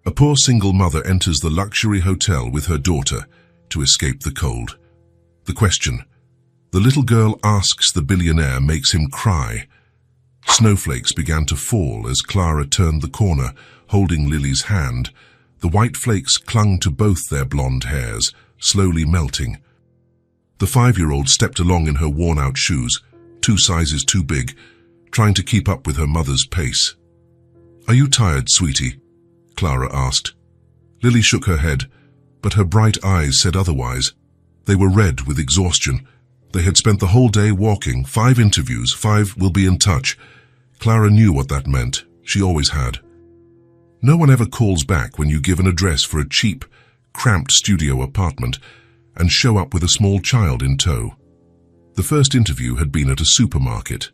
A poor single mother enters the luxury hotel with her daughter to escape the cold. The question the little girl asks the billionaire makes him cry. Snowflakes began to fall as Clara turned the corner, holding Lily's hand. The white flakes clung to both their blonde hairs, slowly melting. The 5-year-old stepped along in her worn-out shoes, 2 sizes too big, trying to keep up with her mother's pace. "Are you tired, sweetie?" Clara asked. Lily shook her head, but her bright eyes said otherwise. They were red with exhaustion. They had spent the whole day walking, 5 interviews, 5 will be in touch. Clara knew what that meant. She always had. No one ever calls back when you give an address for a cheap, cramped studio apartment and show up with a small child in tow. The first interview had been at a supermarket.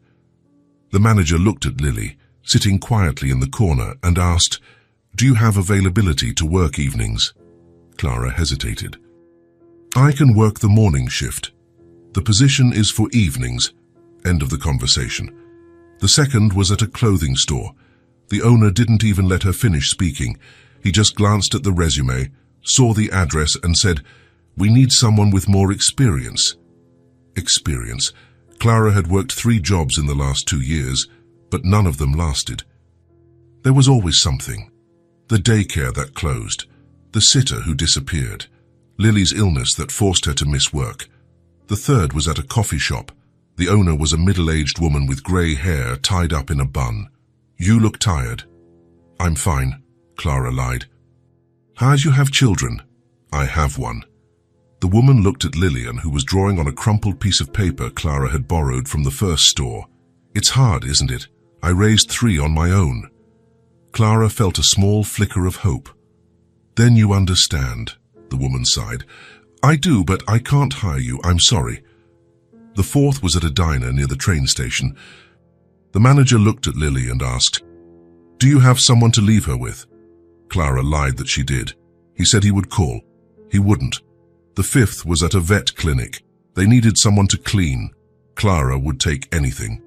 The manager looked at Lily, sitting quietly in the corner, and asked, "Do you have availability to work evenings?" Clara hesitated. "I can work the morning shift. The position is for evenings." End of the conversation. The second was at a clothing store. The owner didn't even let her finish speaking. He just glanced at the resume, saw the address, and said, "We need someone with more experience." Experience. Clara had worked 3 jobs in the last 2 years, but none of them lasted. There was always something. The daycare that closed, the sitter who disappeared, Lily's illness that forced her to miss work. The third was at a coffee shop. The owner was a middle-aged woman with grey hair tied up in a bun. "You look tired." "I'm fine," Clara lied. "How'd you have children?" "I have one." The woman looked at Lillian, who was drawing on a crumpled piece of paper Clara had borrowed from the first store. "It's hard, isn't it? I raised 3 on my own." Clara felt a small flicker of hope. "Then you understand," the woman sighed. "I do, but I can't hire you, I'm sorry." The fourth was at a diner near the train station. The manager looked at Lily and asked, "Do you have someone to leave her with?" Clara lied that she did. He said he would call. He wouldn't. The fifth was at a vet clinic. They needed someone to clean. Clara would take anything.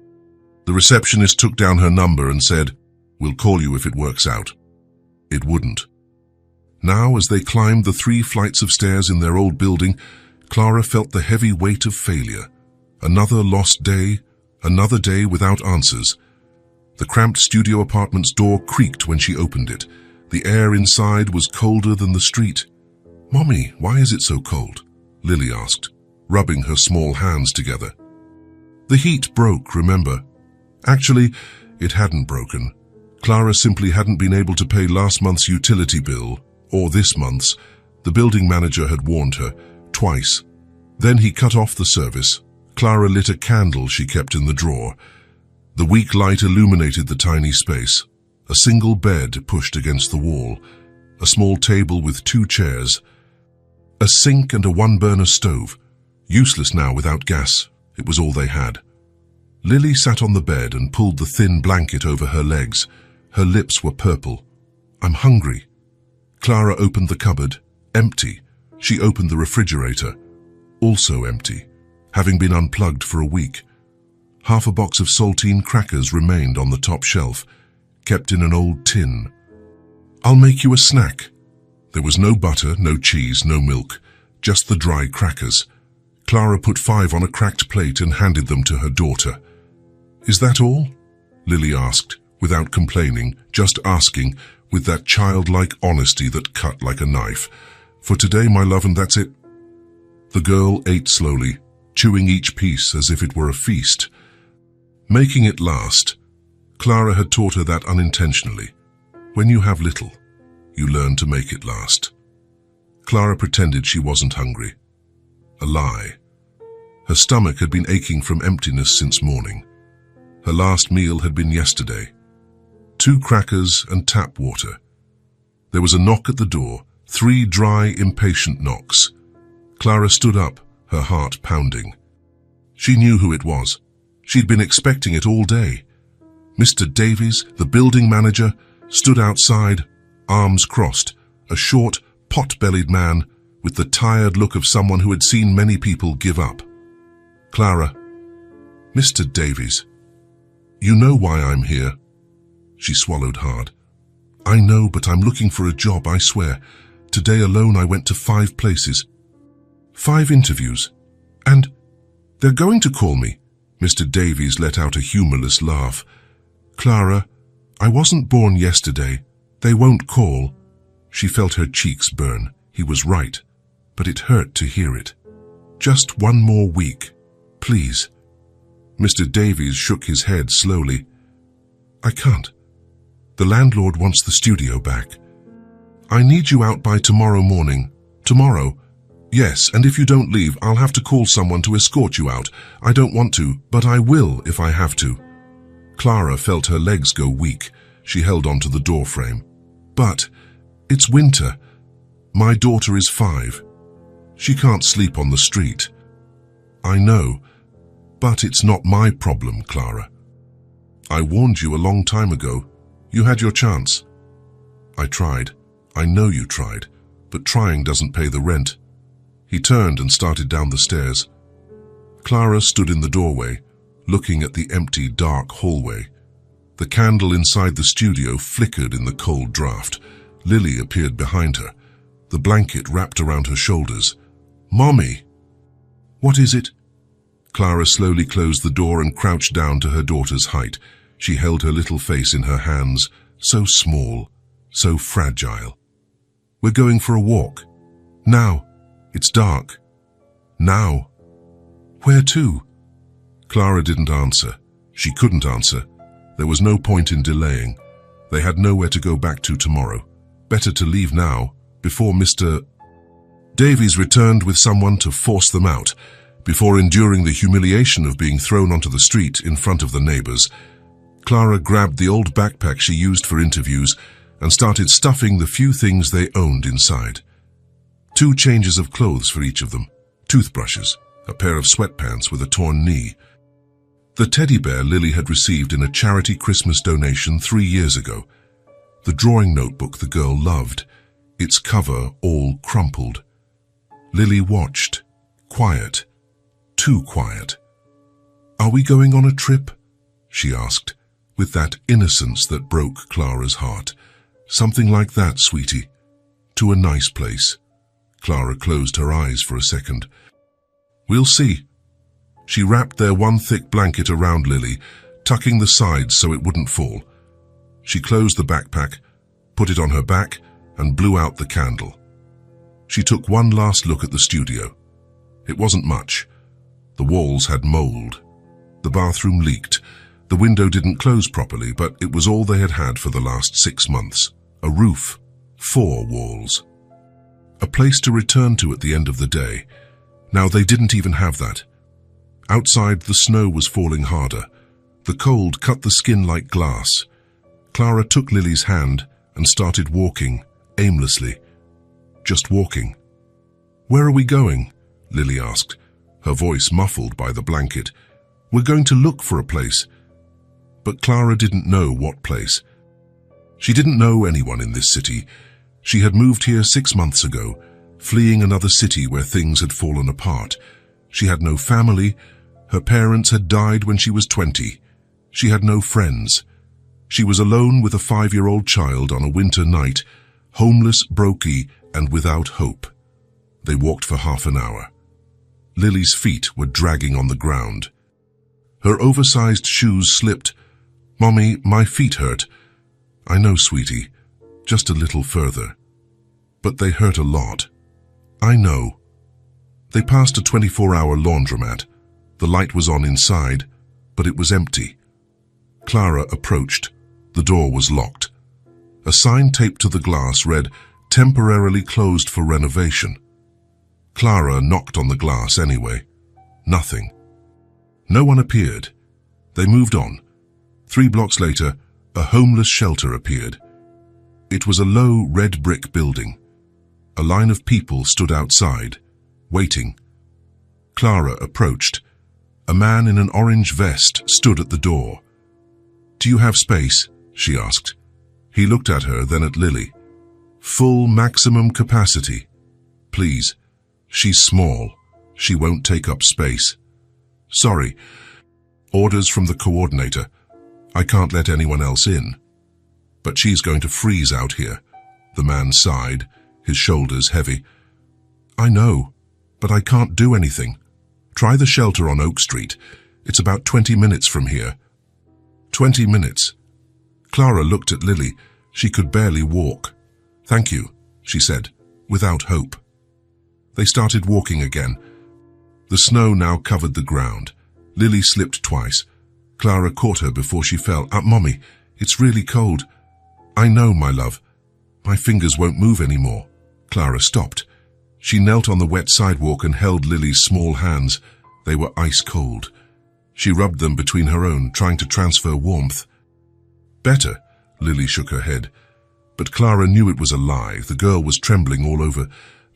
The receptionist took down her number and said, "We'll call you if it works out." It wouldn't. Now, as they climbed the 3 flights of stairs in their old building, Clara felt the heavy weight of failure. Another lost day, another day without answers. The cramped studio apartment's door creaked when she opened it. The air inside was colder than the street. "Mommy, why is it so cold?" Lily asked, rubbing her small hands together. "The heat broke, remember?" Actually, it hadn't broken. Clara simply hadn't been able to pay last month's utility bill, or this month's. The building manager had warned her, twice. Then he cut off the service. Clara lit a candle she kept in the drawer. The weak light illuminated the tiny space. A single bed pushed against the wall. A small table with 2 chairs. A sink and a 1-burner stove. Useless now without gas. It was all they had. Lily sat on the bed and pulled the thin blanket over her legs. Her lips were purple. "I'm hungry." Clara opened the cupboard. Empty. She opened the refrigerator. Also empty, having been unplugged for a week. Half a box of saltine crackers remained on the top shelf, kept in an old tin. "I'll make you a snack." There was no butter, no cheese, no milk, just the dry crackers. Clara put 5 on a cracked plate and handed them to her daughter. "Is that all?" Lily asked, without complaining, just asking, with that childlike honesty that cut like a knife. "For today, my love, and that's it." The girl ate slowly, chewing each piece as if it were a feast. Making it last. Clara had taught her that unintentionally. When you have little, you learn to make it last. Clara pretended she wasn't hungry. A lie. Her stomach had been aching from emptiness since morning. Her last meal had been yesterday. 2 crackers and tap water. There was a knock at the door, 3 dry, impatient knocks. Clara stood up, her heart pounding. She knew who it was. She'd been expecting it all day. Mr. Davies, the building manager, stood outside, arms crossed, a short, pot-bellied man with the tired look of someone who had seen many people give up. "Clara." "Mr. Davies, you know why I'm here." She swallowed hard. I know, but I'm looking for a job, I swear. Today alone I went to 5 places. 5 interviews. And they're going to call me. Mr. Davies let out a humorless laugh. Clara, I wasn't born yesterday. They won't call. She felt her cheeks burn. He was right, but it hurt to hear it. Just 1 more week, please. Mr. Davies shook his head slowly. I can't. The landlord wants the studio back. I need you out by tomorrow morning. Tomorrow? Yes, and if you don't leave, I'll have to call someone to escort you out. I don't want to, but I will if I have to. Clara felt her legs go weak. She held onto the doorframe. But it's winter. My daughter is 5. She can't sleep on the street. I know, but it's not my problem, Clara. I warned you a long time ago. You had your chance. I tried. I know you tried, but trying doesn't pay the rent. He turned and started down the stairs. Clara stood in the doorway, looking at the empty, dark hallway. The candle inside the studio flickered in the cold draft. Lily appeared behind her, the blanket wrapped around her shoulders. Mommy! What is it? Clara slowly closed the door and crouched down to her daughter's height. She held her little face in her hands, so small, so fragile. We're going for a walk. Now. It's dark. Now. Where to? Clara didn't answer. She couldn't answer. There was no point in delaying. They had nowhere to go back to tomorrow. Better to leave now, before Mr. Davies returned with someone to force them out, before enduring the humiliation of being thrown onto the street in front of the neighbors. Clara grabbed the old backpack she used for interviews and started stuffing the few things they owned inside. 2 changes of clothes for each of them, toothbrushes, a pair of sweatpants with a torn knee. The teddy bear Lily had received in a charity Christmas donation 3 years ago. The drawing notebook the girl loved, its cover all crumpled. Lily watched, quiet, too quiet. Are we going on a trip? She asked, with that innocence that broke Clara's heart. Something like that, sweetie. To a nice place. Clara closed her eyes for a second. We'll see. She wrapped their one thick blanket around Lily, tucking the sides so it wouldn't fall. She closed the backpack, put it on her back, and blew out the candle. She took one last look at the studio. It wasn't much. The walls had mold. The bathroom leaked. The window didn't close properly, but it was all they had had for the last 6 months. A roof, 4 walls. A place to return to at the end of the day. Now they didn't even have that. Outside, the snow was falling harder. The cold cut the skin like glass. Clara took Lily's hand and started walking, aimlessly. Just walking. Where are we going? Lily asked, her voice muffled by the blanket. We're going to look for a place. But Clara didn't know what place. She didn't know anyone in this city. She had moved here 6 months ago, fleeing another city where things had fallen apart. She had no family. Her parents had died when she was 20. She had no friends. She was alone with a 5-year-old child on a winter night, homeless, brokey, and without hope. They walked for half an hour. Lily's feet were dragging on the ground. Her oversized shoes slipped. Mommy, my feet hurt. I know, sweetie. Just a little further. But they hurt a lot. I know. They passed a 24-hour laundromat. The light was on inside, but it was empty. Clara approached. The door was locked. A sign taped to the glass read, "Temporarily closed for renovation." Clara knocked on the glass anyway. Nothing. No one appeared. They moved on. 3 blocks later, a homeless shelter appeared. It was a low red brick building. A line of people stood outside, waiting. Clara approached. A man in an orange vest stood at the door. "Do you have space?" she asked. He looked at her, then at Lily. "Full maximum capacity. Please. She's small. She won't take up space." "Sorry. Orders from the coordinator. I can't let anyone else in." But she's going to freeze out here. The man sighed, his shoulders heavy. I know, but I can't do anything. Try the shelter on Oak Street. It's about 20 minutes from here. 20 minutes. Clara looked at Lily. She could barely walk. Thank you, she said, without hope. They started walking again. The snow now covered the ground. Lily slipped twice. Clara caught her before she fell. Mommy, it's really cold. I know, my love. My fingers won't move anymore. Clara stopped. She knelt on the wet sidewalk and held Lily's small hands. They were ice cold. She rubbed them between her own, trying to transfer warmth. Better, Lily shook her head. But Clara knew it was a lie. The girl was trembling all over.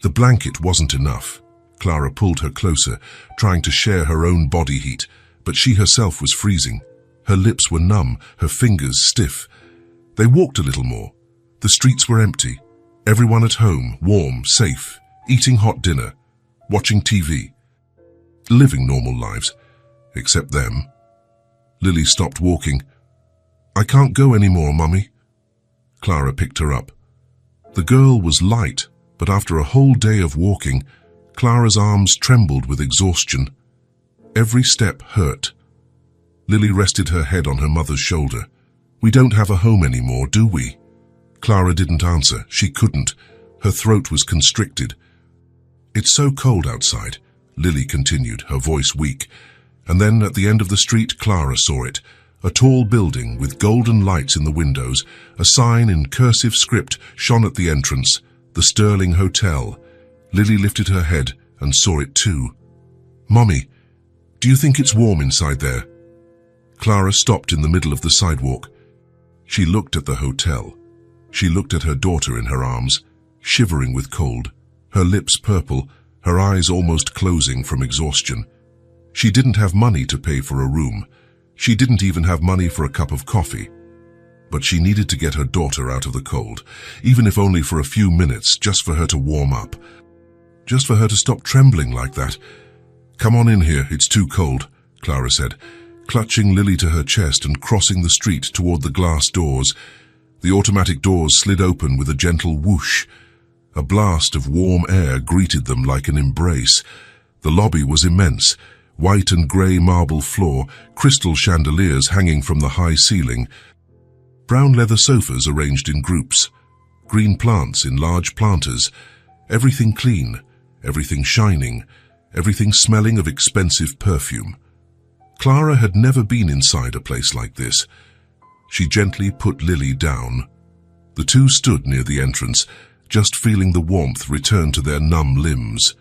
The blanket wasn't enough. Clara pulled her closer, trying to share her own body heat, but she herself was freezing. Her lips were numb, her fingers stiff. They walked a little more. The streets were empty. Everyone at home, warm, safe, eating hot dinner, watching TV, living normal lives, except them. Lily stopped walking. I can't go anymore, Mummy. Clara picked her up. The girl was light, but after a whole day of walking, Clara's arms trembled with exhaustion. Every step hurt. Lily rested her head on her mother's shoulder. We don't have a home anymore, do we? Clara didn't answer. She couldn't. Her throat was constricted. It's so cold outside, Lily continued, her voice weak. And then at the end of the street, Clara saw it. A tall building with golden lights in the windows. A sign in cursive script shone at the entrance. The Sterling Hotel. Lily lifted her head and saw it too. Mommy, do you think it's warm inside there? Clara stopped in the middle of the sidewalk. She looked at the hotel. She looked at her daughter in her arms, shivering with cold, her lips purple, her eyes almost closing from exhaustion. She didn't have money to pay for a room. She didn't even have money for a cup of coffee. But she needed to get her daughter out of the cold, even if only for a few minutes, just for her to warm up. Just for her to stop trembling like that. Come on in here, it's too cold, Clara said, clutching Lily to her chest and crossing the street toward the glass doors. The automatic doors slid open with a gentle whoosh. A blast of warm air greeted them like an embrace. The lobby was immense. White and grey marble floor, crystal chandeliers hanging from the high ceiling, brown leather sofas arranged in groups, green plants in large planters, everything clean, everything shining, everything smelling of expensive perfume. Clara had never been inside a place like this. She gently put Lily down. The two stood near the entrance, just feeling the warmth return to their numb limbs.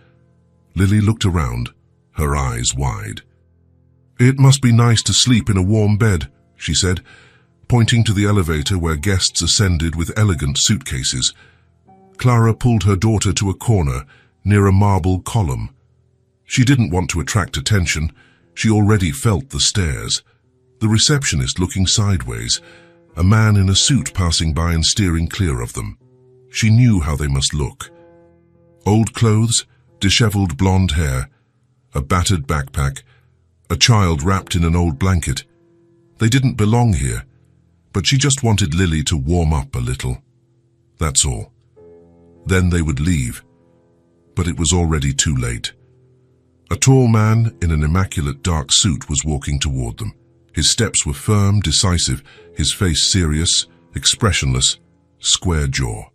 Lily looked around, her eyes wide. It must be nice to sleep in a warm bed, she said, pointing to the elevator where guests ascended with elegant suitcases. Clara pulled her daughter to a corner near a marble column. She didn't want to attract attention. She already felt the stares. The receptionist looking sideways, a man in a suit passing by and steering clear of them. She knew how they must look. Old clothes, disheveled blonde hair, a battered backpack, a child wrapped in an old blanket. They didn't belong here, but she just wanted Lily to warm up a little. That's all. Then they would leave. But it was already too late. A tall man in an immaculate dark suit was walking toward them. His steps were firm, decisive, his face serious, expressionless, square jaw.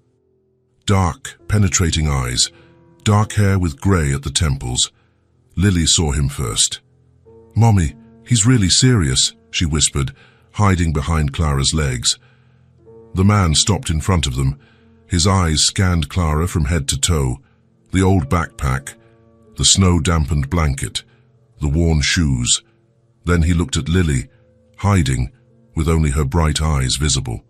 Dark, penetrating eyes, dark hair with grey at the temples. Lily saw him first. Mommy, he's really serious, she whispered, hiding behind Clara's legs. The man stopped in front of them. His eyes scanned Clara from head to toe. The old backpack, the snow-dampened blanket, the worn shoes. Then he looked at Lily, hiding, with only her bright eyes visible.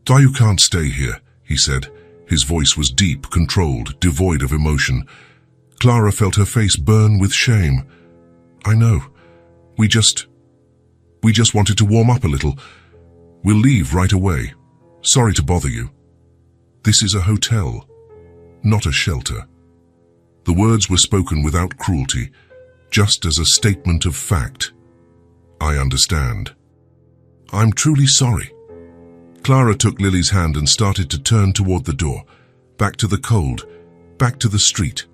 You can't stay here, he said. His voice was deep, controlled, devoid of emotion. Clara felt her face burn with shame. I know. We just wanted to warm up a little. We'll leave right away. Sorry to bother you. This is a hotel, not a shelter. The words were spoken without cruelty, just as a statement of fact. I understand. I'm truly sorry. Clara took Lily's hand and started to turn toward the door, back to the cold, back to the street.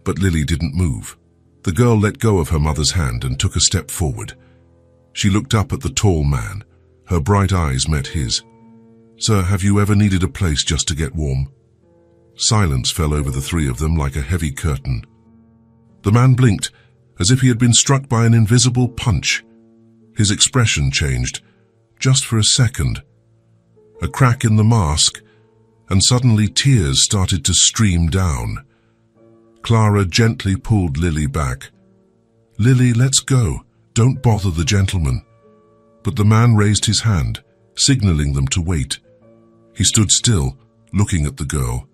But Lily didn't move. The girl let go of her mother's hand and took a step forward. She looked up at the tall man. Her bright eyes met his. "Sir, have you ever needed a place just to get warm?" Silence fell over the three of them like a heavy curtain. The man blinked, as if he had been struck by an invisible punch. His expression changed, just for a second. A crack in the mask, and suddenly tears started to stream down. Clara gently pulled Lily back. "Lily, let's go. Don't bother the gentleman." But the man raised his hand, signaling them to wait. He stood still, looking at the girl.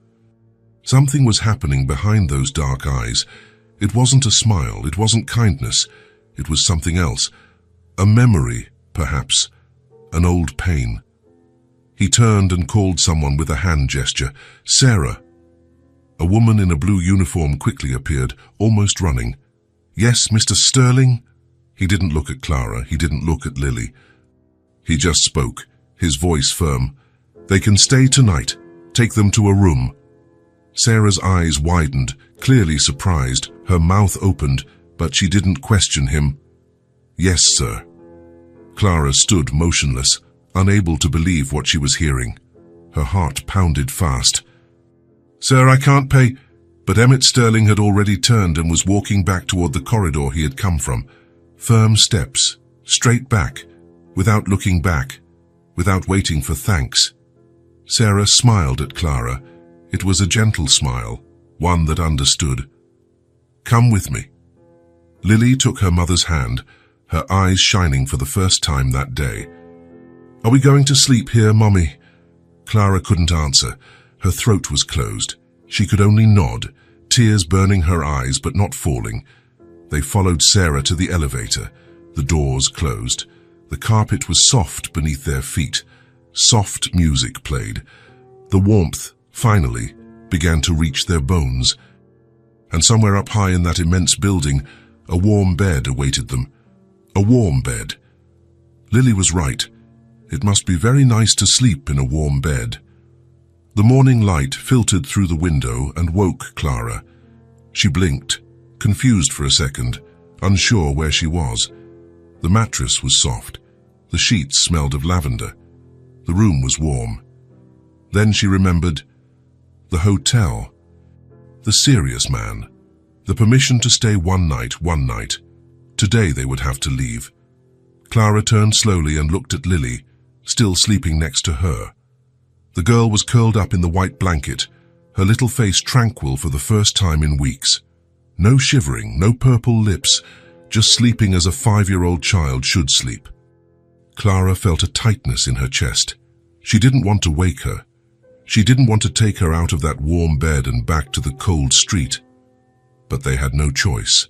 Something was happening behind those dark eyes. It wasn't a smile, it wasn't kindness. It was something else. A memory, perhaps. An old pain. He turned and called someone with a hand gesture. "Sarah." A woman in a blue uniform quickly appeared, almost running. "Yes, Mr. Sterling?" He didn't look at Clara, he didn't look at Lily. He just spoke, his voice firm. "They can stay tonight. Take them to a room." Sarah's eyes widened, clearly surprised. Her mouth opened, but she didn't question him. "Yes, sir." Clara stood motionless, unable to believe what she was hearing. Her heart pounded fast. "Sir, I can't pay." But Emmett Sterling had already turned and was walking back toward the corridor he had come from. Firm steps, straight back, without looking back, without waiting for thanks. Sarah smiled at Clara. It was a gentle smile, one that understood. "Come with me." Lily took her mother's hand, her eyes shining for the first time that day. "Are we going to sleep here, Mommy?" Clara couldn't answer. Her throat was closed. She could only nod, tears burning her eyes but not falling. They followed Sarah to the elevator. The doors closed. The carpet was soft beneath their feet. Soft music played. The warmth, finally, began to reach their bones. And somewhere up high in that immense building, a warm bed awaited them. A warm bed. Lily was right. It must be very nice to sleep in a warm bed. The morning light filtered through the window and woke Clara. She blinked, confused for a second, unsure where she was. The mattress was soft. The sheets smelled of lavender. The room was warm. Then she remembered the hotel, the serious man, the permission to stay one night. Today they would have to leave. Clara turned slowly and looked at Lily, still sleeping next to her. The girl was curled up in the white blanket, her little face tranquil for the first time in weeks. No shivering, no purple lips, just sleeping as a 5-year-old child should sleep. Clara felt a tightness in her chest. She didn't want to wake her. She didn't want to take her out of that warm bed and back to the cold street. But they had no choice.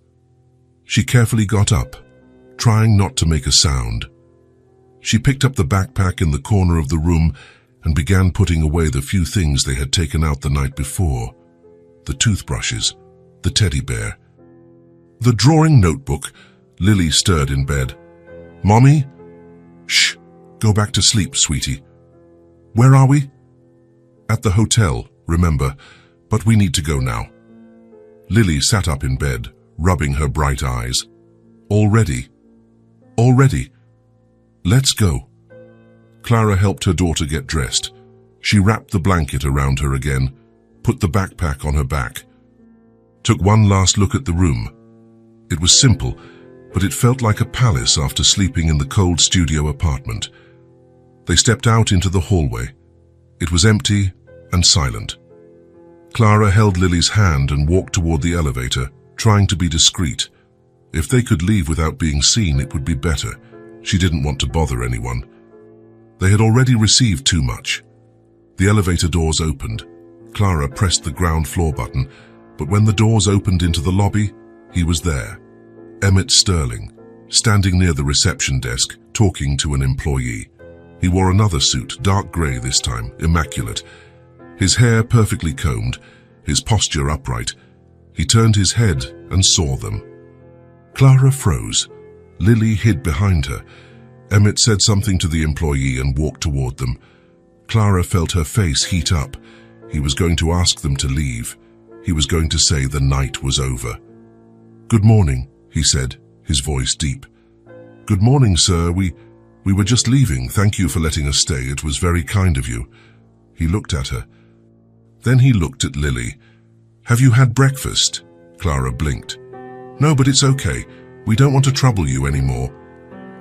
She carefully got up, trying not to make a sound. She picked up the backpack in the corner of the room and began putting away the few things they had taken out the night before. The toothbrushes, the teddy bear, the drawing notebook. Lily stirred in bed. "Mommy?" "Shh, go back to sleep, sweetie." "Where are we?" "At the hotel, remember, but we need to go now." Lily sat up in bed, rubbing her bright eyes. Already? Let's go." Clara helped her daughter get dressed. She wrapped the blanket around her again, put the backpack on her back, took one last look at the room. It was simple, but it felt like a palace after sleeping in the cold studio apartment. They stepped out into the hallway. It was empty and silent. Clara held Lily's hand and walked toward the elevator, trying to be discreet. If they could leave without being seen, it would be better. She didn't want to bother anyone. They had already received too much. The elevator doors opened. Clara pressed the ground floor button, but when the doors opened into the lobby, he was there. Emmett Sterling, standing near the reception desk, talking to an employee. He wore another suit, dark grey this time, immaculate. His hair perfectly combed, his posture upright. He turned his head and saw them. Clara froze. Lily hid behind her. Emmett said something to the employee and walked toward them. Clara felt her face heat up. He was going to ask them to leave. He was going to say the night was over. "Good morning," he said, his voice deep. "Good morning, sir. We were just leaving. Thank you for letting us stay. It was very kind of you." He looked at her. Then he looked at Lily. "Have you had breakfast?" Clara blinked. "No, but it's okay. We don't want to trouble you anymore.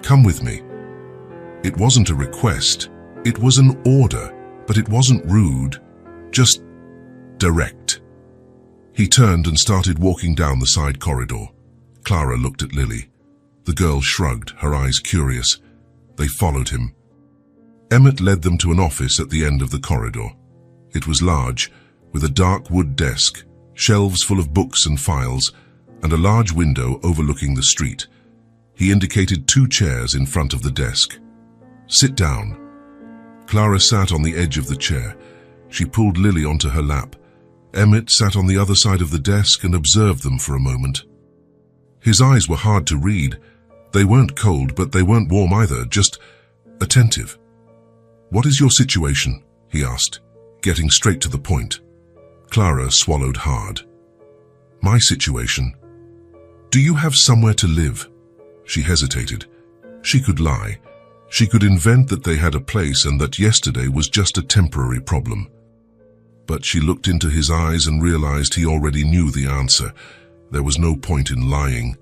Come with me." It wasn't a request. It was an order, but it wasn't rude, just direct. He turned and started walking down the side corridor. Clara looked at Lily. The girl shrugged, her eyes curious. They followed him. Emmett led them to an office at the end of the corridor. It was large, with a dark wood desk, shelves full of books and files, and a large window overlooking the street. He indicated 2 chairs in front of the desk. "Sit down." Clara sat on the edge of the chair. She pulled Lily onto her lap. Emmett sat on the other side of the desk and observed them for a moment. His eyes were hard to read. They weren't cold, but they weren't warm either, just attentive. "What is your situation?" he asked, getting straight to the point. Clara swallowed hard. "My situation? Do you have somewhere to live?" She hesitated. She could lie. She could invent that they had a place and that yesterday was just a temporary problem. But she looked into his eyes and realized he already knew the answer. There was no point in lying.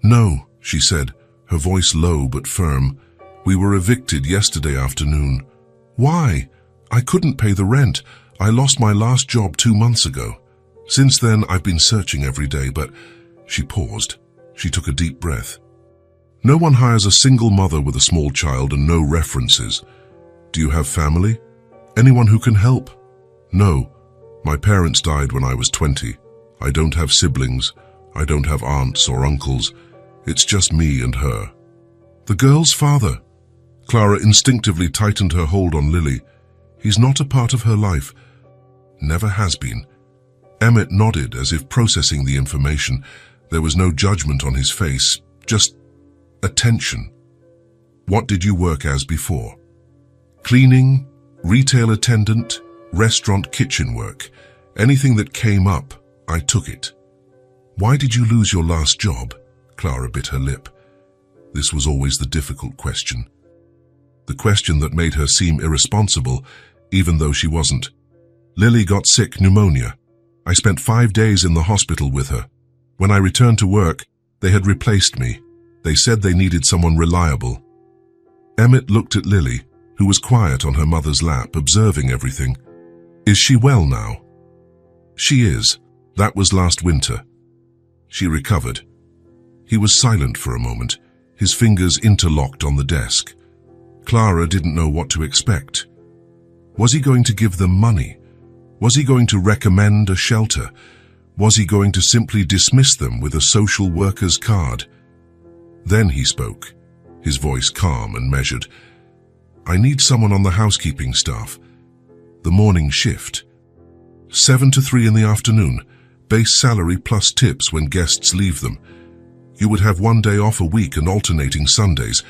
"No," she said, her voice low but firm. "We were evicted yesterday afternoon." "Why?" "I couldn't pay the rent. I lost my last job 2 months ago. Since then, I've been searching every day, but..." She paused. She took a deep breath. "No one hires a single mother with a small child and no references. Do you have family? Anyone who can help?" "No. My parents died when I was 20. I don't have siblings. I don't have aunts or uncles. It's just me and her." "The girl's father." Clara instinctively tightened her hold on Lily. "He's not a part of her life. Never has been." Emmett nodded as if processing the information. There was no judgment on his face, just attention. "What did you work as before?" "Cleaning, retail attendant, restaurant kitchen work. Anything that came up, I took it." "Why did you lose your last job?" Clara bit her lip. This was always the difficult question. The question that made her seem irresponsible, even though she wasn't. "Lily got sick, pneumonia. I spent 5 days in the hospital with her. When I returned to work, they had replaced me. They said they needed someone reliable." Emmett looked at Lily, who was quiet on her mother's lap, observing everything. "Is she well now?" "She is. That was last winter." She recovered. He was silent for a moment, his fingers interlocked on the desk. Clara didn't know what to expect. Was he going to give them money? Was he going to recommend a shelter? Was he going to simply dismiss them with a social worker's card? Then he spoke, his voice calm and measured. "I need someone on the housekeeping staff. The morning shift. 7 to 3 in the afternoon, base salary plus tips when guests leave them. You would have 1 day off a week and alternating Sundays.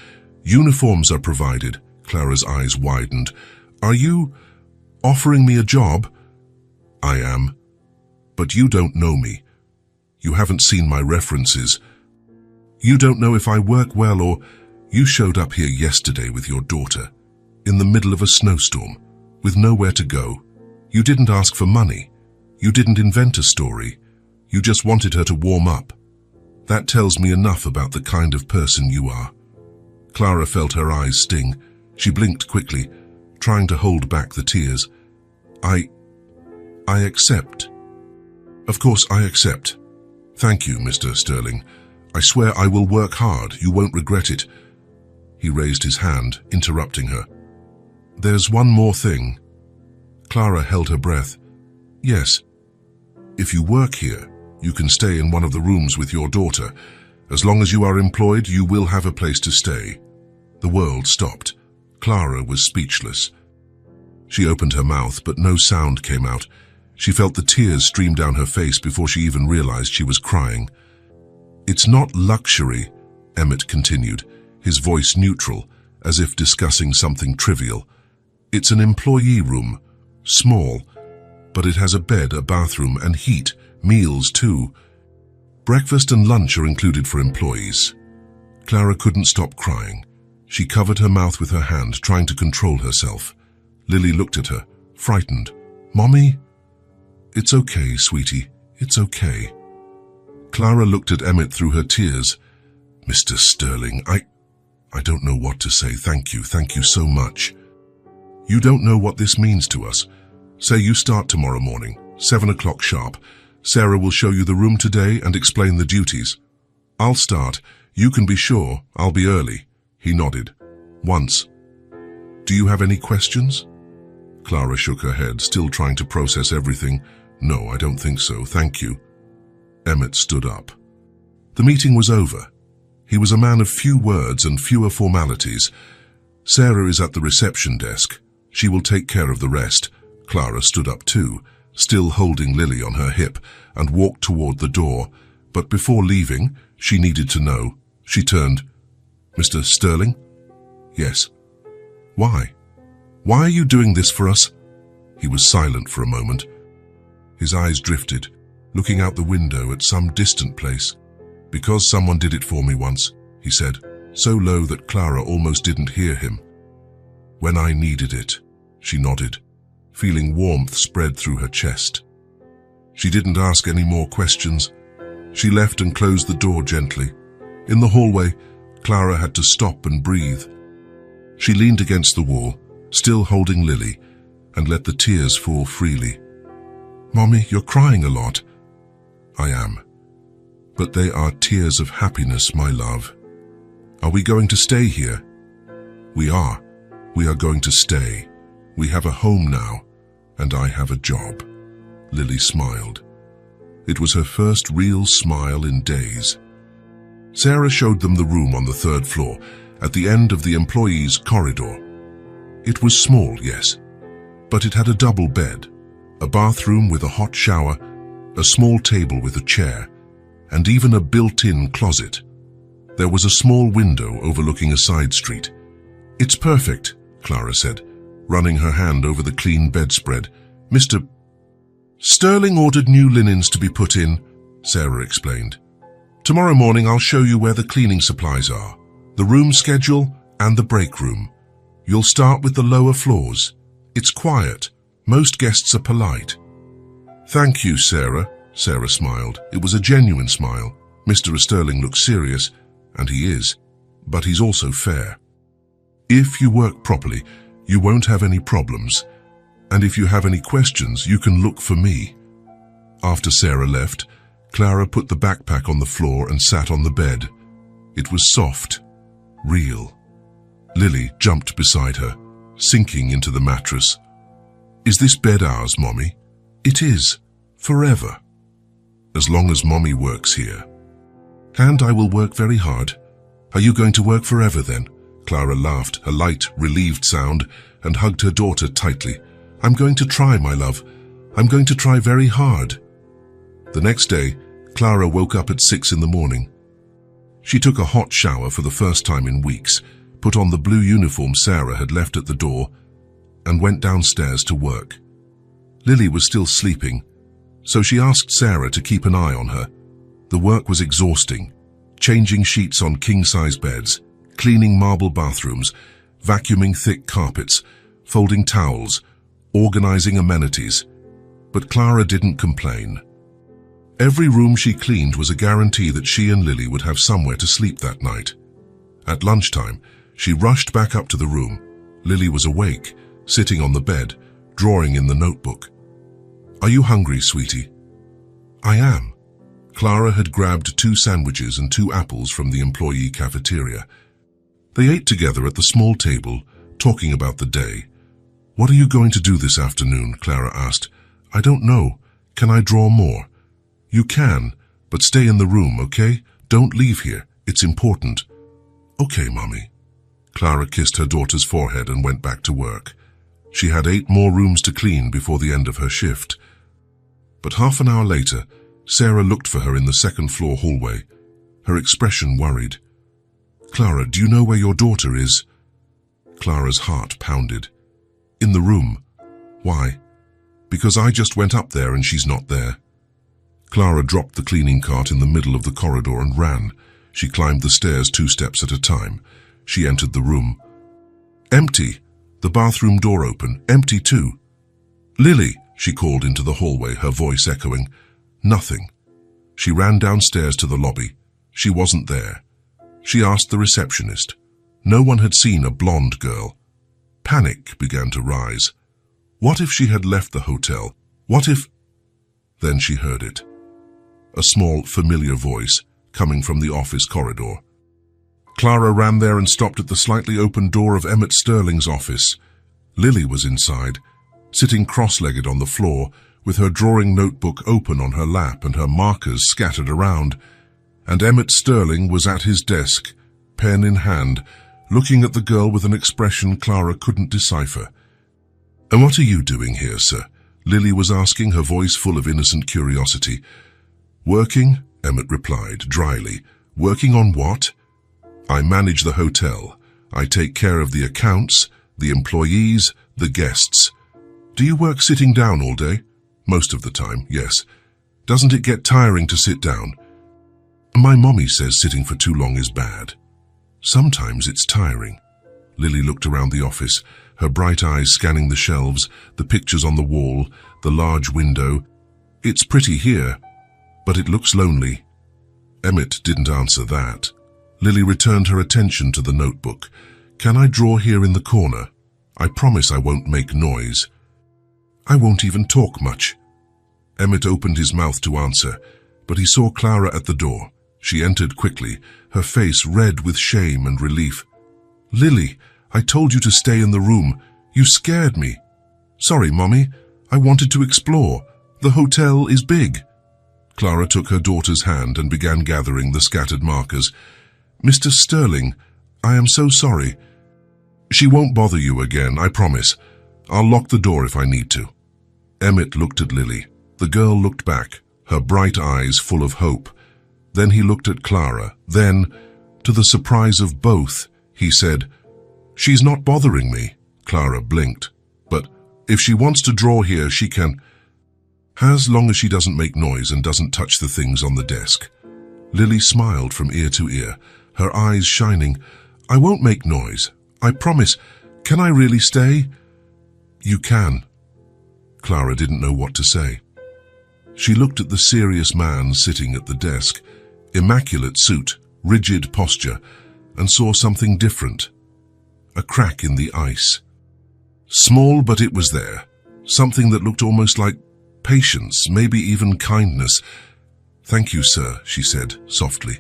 Uniforms are provided." Clara's eyes widened. "Are you offering me a job?" "I am. But you don't know me. You haven't seen my references. You don't know if I work well or you showed up here yesterday with your daughter, in the middle of a snowstorm, with nowhere to go. You didn't ask for money. You didn't invent a story. You just wanted her to warm up. That tells me enough about the kind of person you are." Clara felt her eyes sting. She blinked quickly, trying to hold back the tears. I accept." "Of course I accept. Thank you, Mr. Sterling. I swear I will work hard. You won't regret it." He raised his hand, interrupting her. "There's one more thing." Clara held her breath. "Yes. If you work here, you can stay in one of the rooms with your daughter. As long as you are employed, you will have a place to stay." The world stopped. Clara was speechless. She opened her mouth, but no sound came out. She felt the tears stream down her face before she even realized she was crying. "It's not luxury," Emmett continued, his voice neutral, as if discussing something trivial. It's an employee room, small, but it has a bed, a bathroom, and heat, meals too. Breakfast and lunch are included for employees. Clara couldn't stop crying. She covered her mouth with her hand, trying to control herself. Lily looked at her, frightened. "Mommy?" "It's okay, sweetie. It's okay." Clara looked at Emmett through her tears. "Mr. Sterling, I don't know what to say. Thank you so much. You don't know what this means to us. Say you start tomorrow morning, 7 o'clock sharp. Sarah will show you the room today and explain the duties. I'll start. You can be sure I'll be early." He nodded. "Once. Do you have any questions?" Clara shook her head, still trying to process everything. "No, I don't think so, thank you." Emmett stood up. The meeting was over. He was a man of few words and fewer formalities. "Sarah is at the reception desk. She will take care of the rest." Clara stood up too, still holding Lily on her hip, and walked toward the door. But before leaving, she needed to know. She turned. "Mr. Sterling?" "Yes." "Why? Why are you doing this for us?" He was silent for a moment. His eyes drifted, looking out the window at some distant place. "Because someone did it for me once," he said, so low that Clara almost didn't hear him. "When I needed it," she nodded, feeling warmth spread through her chest. She didn't ask any more questions. She left and closed the door gently. In the hallway, Clara had to stop and breathe. She leaned against the wall, still holding Lily, and let the tears fall freely. "Mommy, you're crying a lot." "I am. But they are tears of happiness, my love." "Are we going to stay here?" "We are. We are going to stay. We have a home now, and I have a job." Lily smiled. It was her first real smile in days. Sarah showed them the room on the 3rd floor, at the end of the employees' corridor. It was small, yes, but it had a double bed, a bathroom with a hot shower, a small table with a chair, and even a built-in closet. There was a small window overlooking a side street. "It's perfect," Clara said, running her hand over the clean bedspread. "Mr. Sterling ordered new linens to be put in," Sarah explained. "Tomorrow morning I'll show you where the cleaning supplies are, the room schedule, and the break room. You'll start with the lower floors. It's quiet. Most guests are polite." "Thank you, Sarah," Sarah smiled. It was a genuine smile. Mr. Sterling looked serious, and he is, but he's also fair. "If you work properly, you won't have any problems. And if you have any questions, you can look for me." After Sarah left, Clara put the backpack on the floor and sat on the bed. It was soft, real. Lily jumped beside her, sinking into the mattress. "Is this bed ours, Mommy?" "It is, forever. As long as Mommy works here. And I will work very hard." "Are you going to work forever then?" Clara laughed, a light, relieved sound, and hugged her daughter tightly. "I'm going to try, my love. I'm going to try very hard." The next day, Clara woke up at 6 in the morning. She took a hot shower for the first time in weeks, put on the blue uniform Sarah had left at the door, and went downstairs to work. Lily was still sleeping, so she asked Sarah to keep an eye on her. The work was exhausting, changing sheets on king-size beds, cleaning marble bathrooms, vacuuming thick carpets, folding towels, organizing amenities. But Clara didn't complain. Every room she cleaned was a guarantee that she and Lily would have somewhere to sleep that night. At lunchtime, she rushed back up to the room. Lily was awake, sitting on the bed, drawing in the notebook. "Are you hungry, sweetie?" "I am." Clara had grabbed 2 sandwiches and 2 apples from the employee cafeteria. They ate together at the small table, talking about the day. "What are you going to do this afternoon?" Clara asked. "I don't know. Can I draw more?" "You can, but stay in the room, okay? Don't leave here. It's important." "Okay, Mommy." Clara kissed her daughter's forehead and went back to work. She had 8 more rooms to clean before the end of her shift. But half an hour later, Sarah looked for her in the 2nd floor hallway, her expression worried. "Clara, do you know where your daughter is?" Clara's heart pounded. In the room. Why? Because I just went up there and she's not there. Clara dropped the cleaning cart in the middle of the corridor and ran. She climbed the stairs 2 steps at a time. She entered the room. Empty. The bathroom door open. Empty too. Lily, she called into the hallway, her voice echoing. Nothing. She ran downstairs to the lobby. She wasn't there. She asked the receptionist. No one had seen a blonde girl. Panic began to rise. What if she had left the hotel? What if... Then she heard it. A small, familiar voice coming from the office corridor. Clara ran there and stopped at the slightly open door of Emmett Sterling's office. Lily was inside, sitting cross-legged on the floor, with her drawing notebook open on her lap and her markers scattered around. And Emmett Sterling was at his desk, pen in hand, looking at the girl with an expression Clara couldn't decipher. "And what are you doing here, sir?" Lily was asking, her voice full of innocent curiosity. "Working?" Emmett replied, dryly. "Working on what?" "I manage the hotel. I take care of the accounts, the employees, the guests." "Do you work sitting down all day?" "Most of the time, yes." "Doesn't it get tiring to sit down?" "My mommy says sitting for too long is bad." "Sometimes it's tiring." Lily looked around the office, her bright eyes scanning the shelves, the pictures on the wall, the large window. "It's pretty here, but it looks lonely." Emmett didn't answer that. Lily returned her attention to the notebook. "Can I draw here in the corner? I promise I won't make noise." "I won't even talk much." Emmett opened his mouth to answer, but he saw Clara at the door. She entered quickly, her face red with shame and relief. "Lily, I told you to stay in the room. You scared me." "Sorry, Mommy. I wanted to explore. The hotel is big." Clara took her daughter's hand and began gathering the scattered markers. "Mr. Sterling, I am so sorry." "She won't bother you again, I promise. I'll lock the door if I need to." Emmett looked at Lily. The girl looked back, her bright eyes full of hope. Then he looked at Clara. Then, to the surprise of both, he said, "She's not bothering me." Clara blinked. "But if she wants to draw here, she can. As long as she doesn't make noise and doesn't touch the things on the desk." Lily smiled from ear to ear, her eyes shining. "I won't make noise. I promise. Can I really stay?" "You can." Clara didn't know what to say. She looked at the serious man sitting at the desk, immaculate suit, rigid posture, and saw something different. A crack in the ice. Small, but it was there. Something that looked almost like patience, maybe even kindness. "Thank you, sir," she said softly.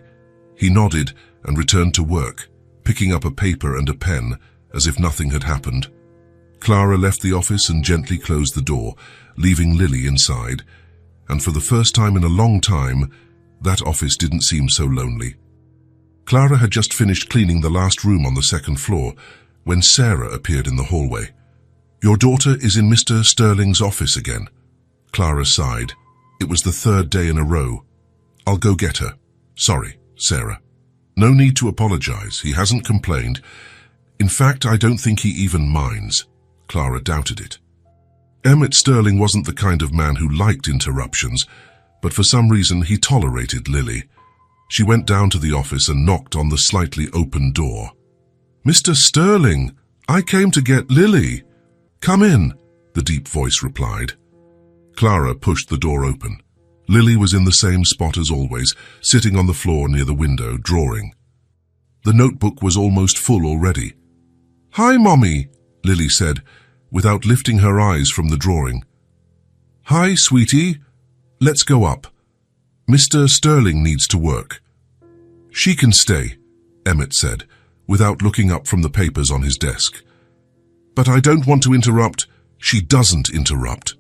He nodded and returned to work, picking up a paper and a pen as if nothing had happened. Clara left the office and gently closed the door, leaving Lily inside. And for the first time in a long time, that office didn't seem so lonely. Clara had just finished cleaning the last room on the second floor when Sarah appeared in the hallway. "Your daughter is in Mr. Sterling's office again." Clara sighed. It was the 3rd day in a row. "I'll go get her." "Sorry, Sarah." "No need to apologize. He hasn't complained. In fact, I don't think he even minds." Clara doubted it. Emmett Sterling wasn't the kind of man who liked interruptions, but for some reason he tolerated Lily. She went down to the office and knocked on the slightly open door. "Mr. Sterling, I came to get Lily." "Come in," the deep voice replied. Clara pushed the door open. Lily was in the same spot as always, sitting on the floor near the window, drawing. The notebook was almost full already. "Hi, Mommy," Lily said, without lifting her eyes from the drawing. "Hi, sweetie. Let's go up. Mr. Sterling needs to work." "She can stay," Emmett said, without looking up from the papers on his desk. "But I don't want to interrupt." "She doesn't interrupt."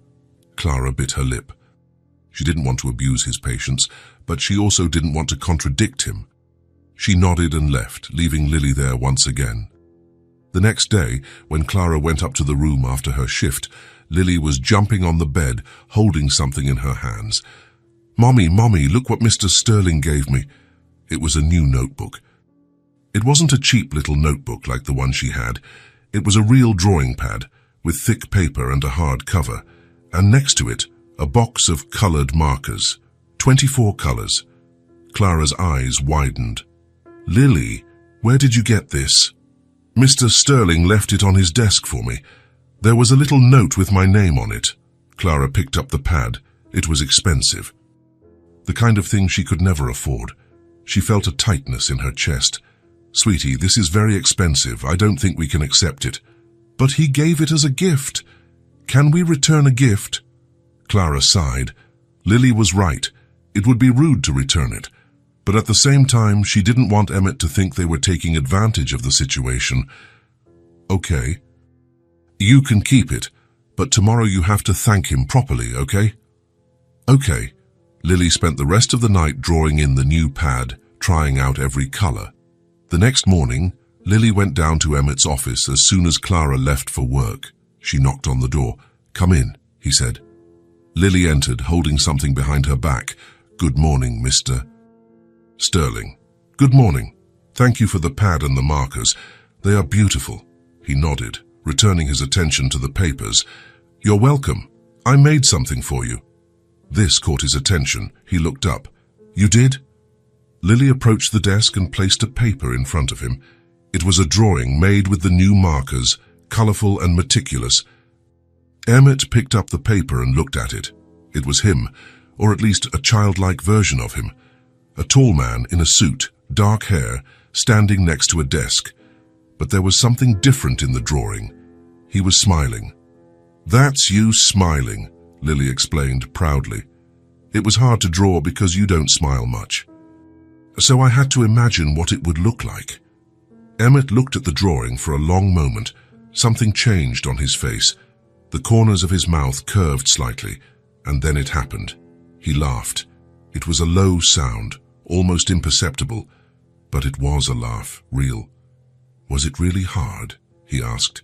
Clara bit her lip. She didn't want to abuse his patience, but she also didn't want to contradict him. She nodded and left, leaving Lily there once again. The next day, when Clara went up to the room after her shift, Lily was jumping on the bed, holding something in her hands. Mommy, look what Mr. Sterling gave me." It was a new notebook. It wasn't a cheap little notebook like the one she had. It was a real drawing pad, with thick paper and a hard cover, and next to it, a box of colored markers. 24 colors. Clara's eyes widened. "Lily, where did you get this?" "Mr. Sterling left it on his desk for me. There was a little note with my name on it." Clara picked up the pad. It was expensive. The kind of thing she could never afford. She felt a tightness in her chest. "Sweetie, this is very expensive. I don't think we can accept it." "But he gave it as a gift. Can we return a gift?" Clara sighed. Lily was right. It would be rude to return it. But at the same time, she didn't want Emmett to think they were taking advantage of the situation. "Okay. You can keep it, but tomorrow you have to thank him properly, okay?" "Okay." Lily spent the rest of the night drawing in the new pad, trying out every color. The next morning, Lily went down to Emmett's office as soon as Clara left for work. She knocked on the door. "Come in," he said. Lily entered, holding something behind her back. "Good morning, Mr. Sterling." "Good morning. Thank you for the pad and the markers. They are beautiful." He nodded, returning his attention to the papers. "You're welcome. I made something for you." This caught his attention. He looked up. "You did?" Lily approached the desk and placed a paper in front of him. It was a drawing made with the new markers, colorful and meticulous. Emmett picked up the paper and looked at it. It was him, or at least a childlike version of him. A tall man in a suit, dark hair, standing next to a desk. But there was something different in the drawing. He was smiling. "That's you smiling," Lily explained proudly. "It was hard to draw because you don't smile much. So I had to imagine what it would look like." Emmett looked at the drawing for a long moment. Something changed on his face. The corners of his mouth curved slightly, and then it happened. He laughed. It was a low sound, almost imperceptible, but it was a laugh, real. "Was it really hard?" he asked.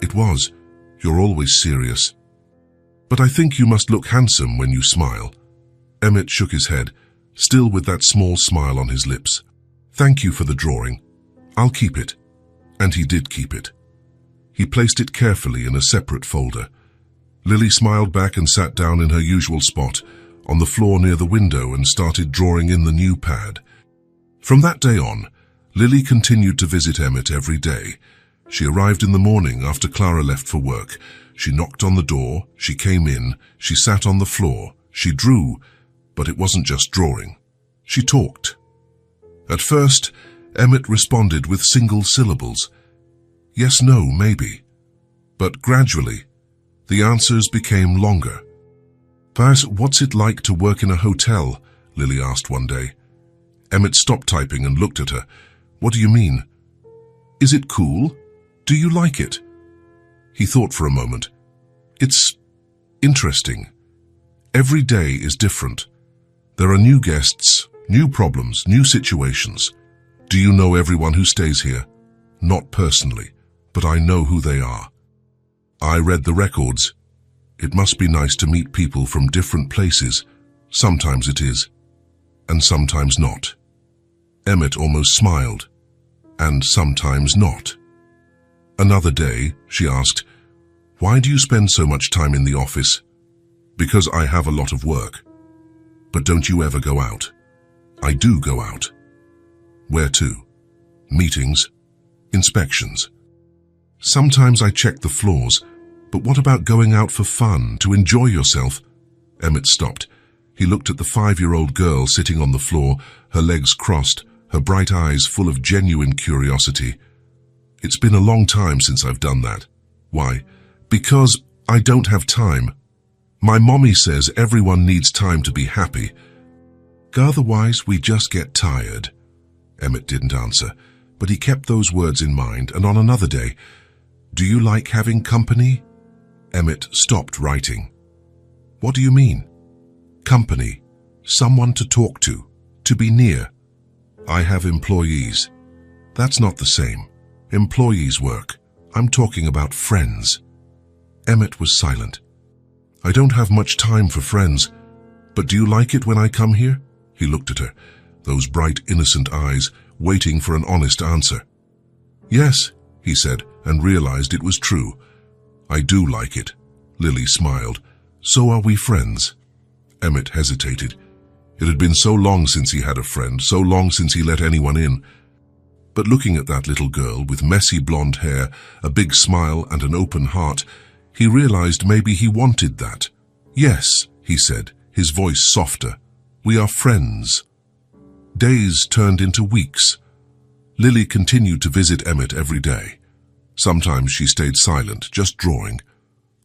"It was. You're always serious." "But I think you must look handsome when you smile." Emmett shook his head, still with that small smile on his lips. "Thank you for the drawing. I'll keep it." And he did keep it. He placed it carefully in a separate folder. Lily smiled back and sat down in her usual spot, on the floor near the window, and started drawing in the new pad. From that day on, Lily continued to visit Emmett every day. She arrived in the morning after Clara left for work. She knocked on the door, she came in, she sat on the floor, she drew, but it wasn't just drawing. She talked. At first, Emmett responded with single syllables. Yes, no, maybe. But gradually, the answers became longer. "What's it like to work in a hotel?" Lily asked one day. Emmett stopped typing and looked at her. "What do you mean?" "Is it cool? Do you like it?" He thought for a moment. "It's interesting. Every day is different. There are new guests, new problems, new situations. Do you know everyone who stays here? Not personally, but I know who they are. I read the records. It must be nice to meet people from different places. Sometimes it is, and sometimes not." Emmett almost smiled. "And sometimes not." Another day, she asked, "Why do you spend so much time in the office?" "Because I have a lot of work." "But don't you ever go out?" "I do go out." "Where to?" "Meetings, inspections. Sometimes I check the floors, but what about going out for fun, to enjoy yourself?" Emmett stopped. He looked at the 5-year-old girl sitting on the floor, her legs crossed, her bright eyes full of genuine curiosity. "It's been a long time since I've done that." "Why?" "Because I don't have time. My mommy says everyone needs time to be happy. Otherwise, we just get tired." Emmett didn't answer, but he kept those words in mind, and on another day, "Do you like having company?" Emmett stopped writing. "What do you mean?" "Company. Someone to talk to be near." "I have employees." "That's not the same. Employees work. I'm talking about friends." Emmett was silent. "I don't have much time for friends. But do you like it when I come here?" He looked at her, those bright, innocent eyes, waiting for an honest answer. "Yes," he said, and realized it was true. I do like it. Lily smiled. So are we friends? Emmett hesitated. It had been so long since he had a friend, so long since he let anyone in. But looking at that little girl with messy blonde hair, a big smile and an open heart, he realized maybe he wanted that. Yes, he said, his voice softer. We are friends. Days turned into weeks. Lily continued to visit Emmett every day. Sometimes she stayed silent, just drawing.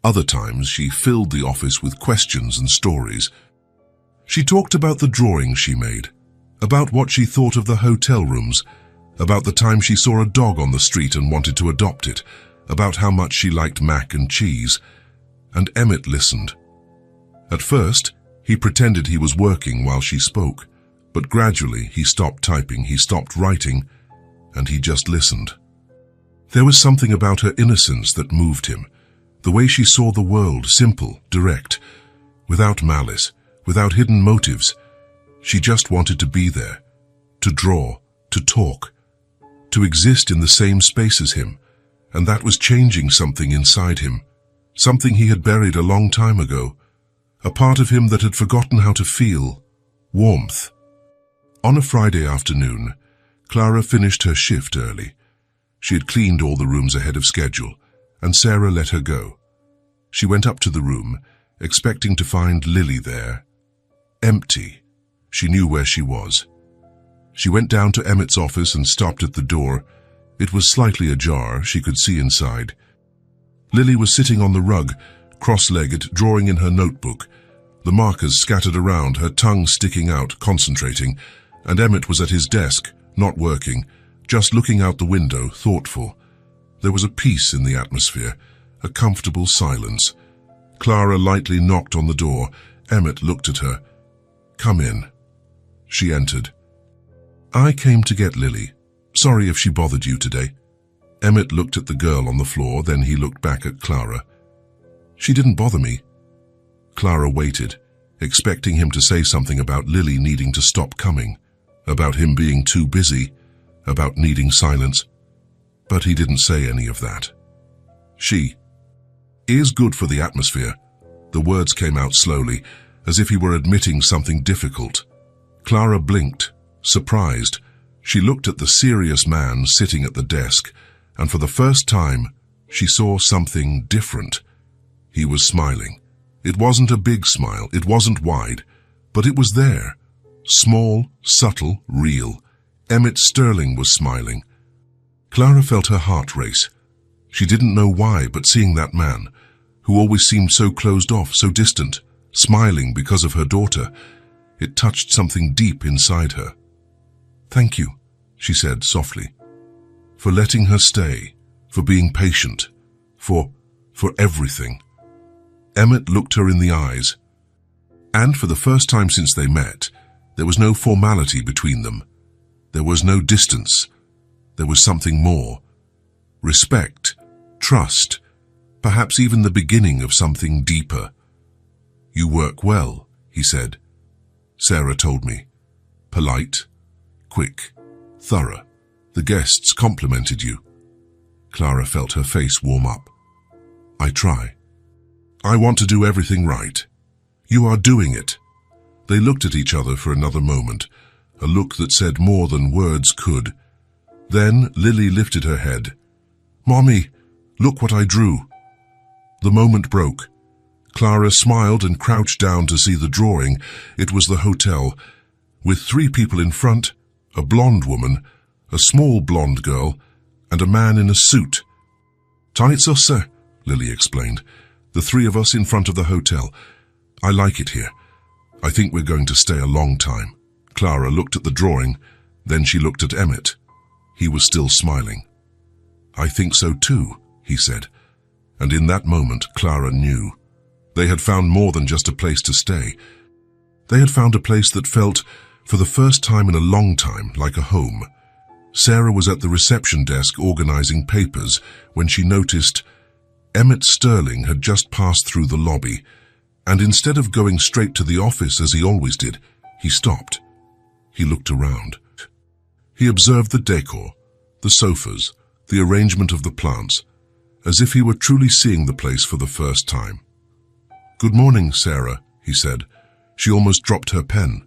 Other times she filled the office with questions and stories. She talked about the drawings she made, about what she thought of the hotel rooms, about the time she saw a dog on the street and wanted to adopt it, about how much she liked mac and cheese. And Emmett listened. At first, he pretended he was working while she spoke, but gradually he stopped typing, he stopped writing, and he just listened. There was something about her innocence that moved him, the way she saw the world, simple, direct, without malice, without hidden motives. She just wanted to be there, to draw, to talk, to exist in the same space as him, and that was changing something inside him, something he had buried a long time ago, a part of him that had forgotten how to feel, warmth. On a Friday afternoon, Clara finished her shift early. She had cleaned all the rooms ahead of schedule, and Sarah let her go. She went up to the room, expecting to find Lily there. Empty. She knew where she was. She went down to Emmett's office and stopped at the door. It was slightly ajar, she could see inside. Lily was sitting on the rug, cross-legged, drawing in her notebook, the markers scattered around, her tongue sticking out, concentrating, and Emmett was at his desk, not working, just looking out the window, thoughtful. There was a peace in the atmosphere, a comfortable silence. Clara lightly knocked on the door. Emmett looked at her. Come in. She entered. I came to get Lily. Sorry if she bothered you today. Emmett looked at the girl on the floor, then he looked back at Clara. She didn't bother me. Clara waited, expecting him to say something about Lily needing to stop coming, about him being too busy, about needing silence. But he didn't say any of that. She is good for the atmosphere. The words came out slowly, as if he were admitting something difficult. Clara blinked, surprised. She looked at the serious man sitting at the desk, and for the first time, she saw something different. He was smiling. It wasn't a big smile, it wasn't wide, but it was there. Small, subtle, real. Emmett Sterling was smiling. Clara felt her heart race. She didn't know why, but seeing that man, who always seemed so closed off, so distant, smiling because of her daughter, it touched something deep inside her. Thank you, she said softly, for letting her stay, for being patient, for everything. Emmett looked her in the eyes, and for the first time since they met, there was no formality between them. There was no distance. There was something more. Respect, trust, perhaps even the beginning of something deeper. You work well, he said. Sarah told me. Polite, quick, thorough. The guests complimented you. Clara felt her face warm up. I try. I want to do everything right. You are doing it. They looked at each other for another moment, a look that said more than words could. Then Lily lifted her head. Mommy, look what I drew. The moment broke. Clara smiled and crouched down to see the drawing. It was the hotel, with 3 people in front, a blonde woman, a small blonde girl, and a man in a suit. It's us, sir, Lily explained. The 3 of us in front of the hotel. I like it here. I think we're going to stay a long time. Clara looked at the drawing, then she looked at Emmett. He was still smiling. I think so too, he said. And in that moment, Clara knew. They had found more than just a place to stay. They had found a place that felt, for the first time in a long time, like a home. Sarah was at the reception desk organizing papers when she noticed Emmett Sterling had just passed through the lobby, and instead of going straight to the office as he always did, he stopped. He looked around. He observed the decor, the sofas, the arrangement of the plants, as if he were truly seeing the place for the first time. "Good morning, Sarah," he said. She almost dropped her pen.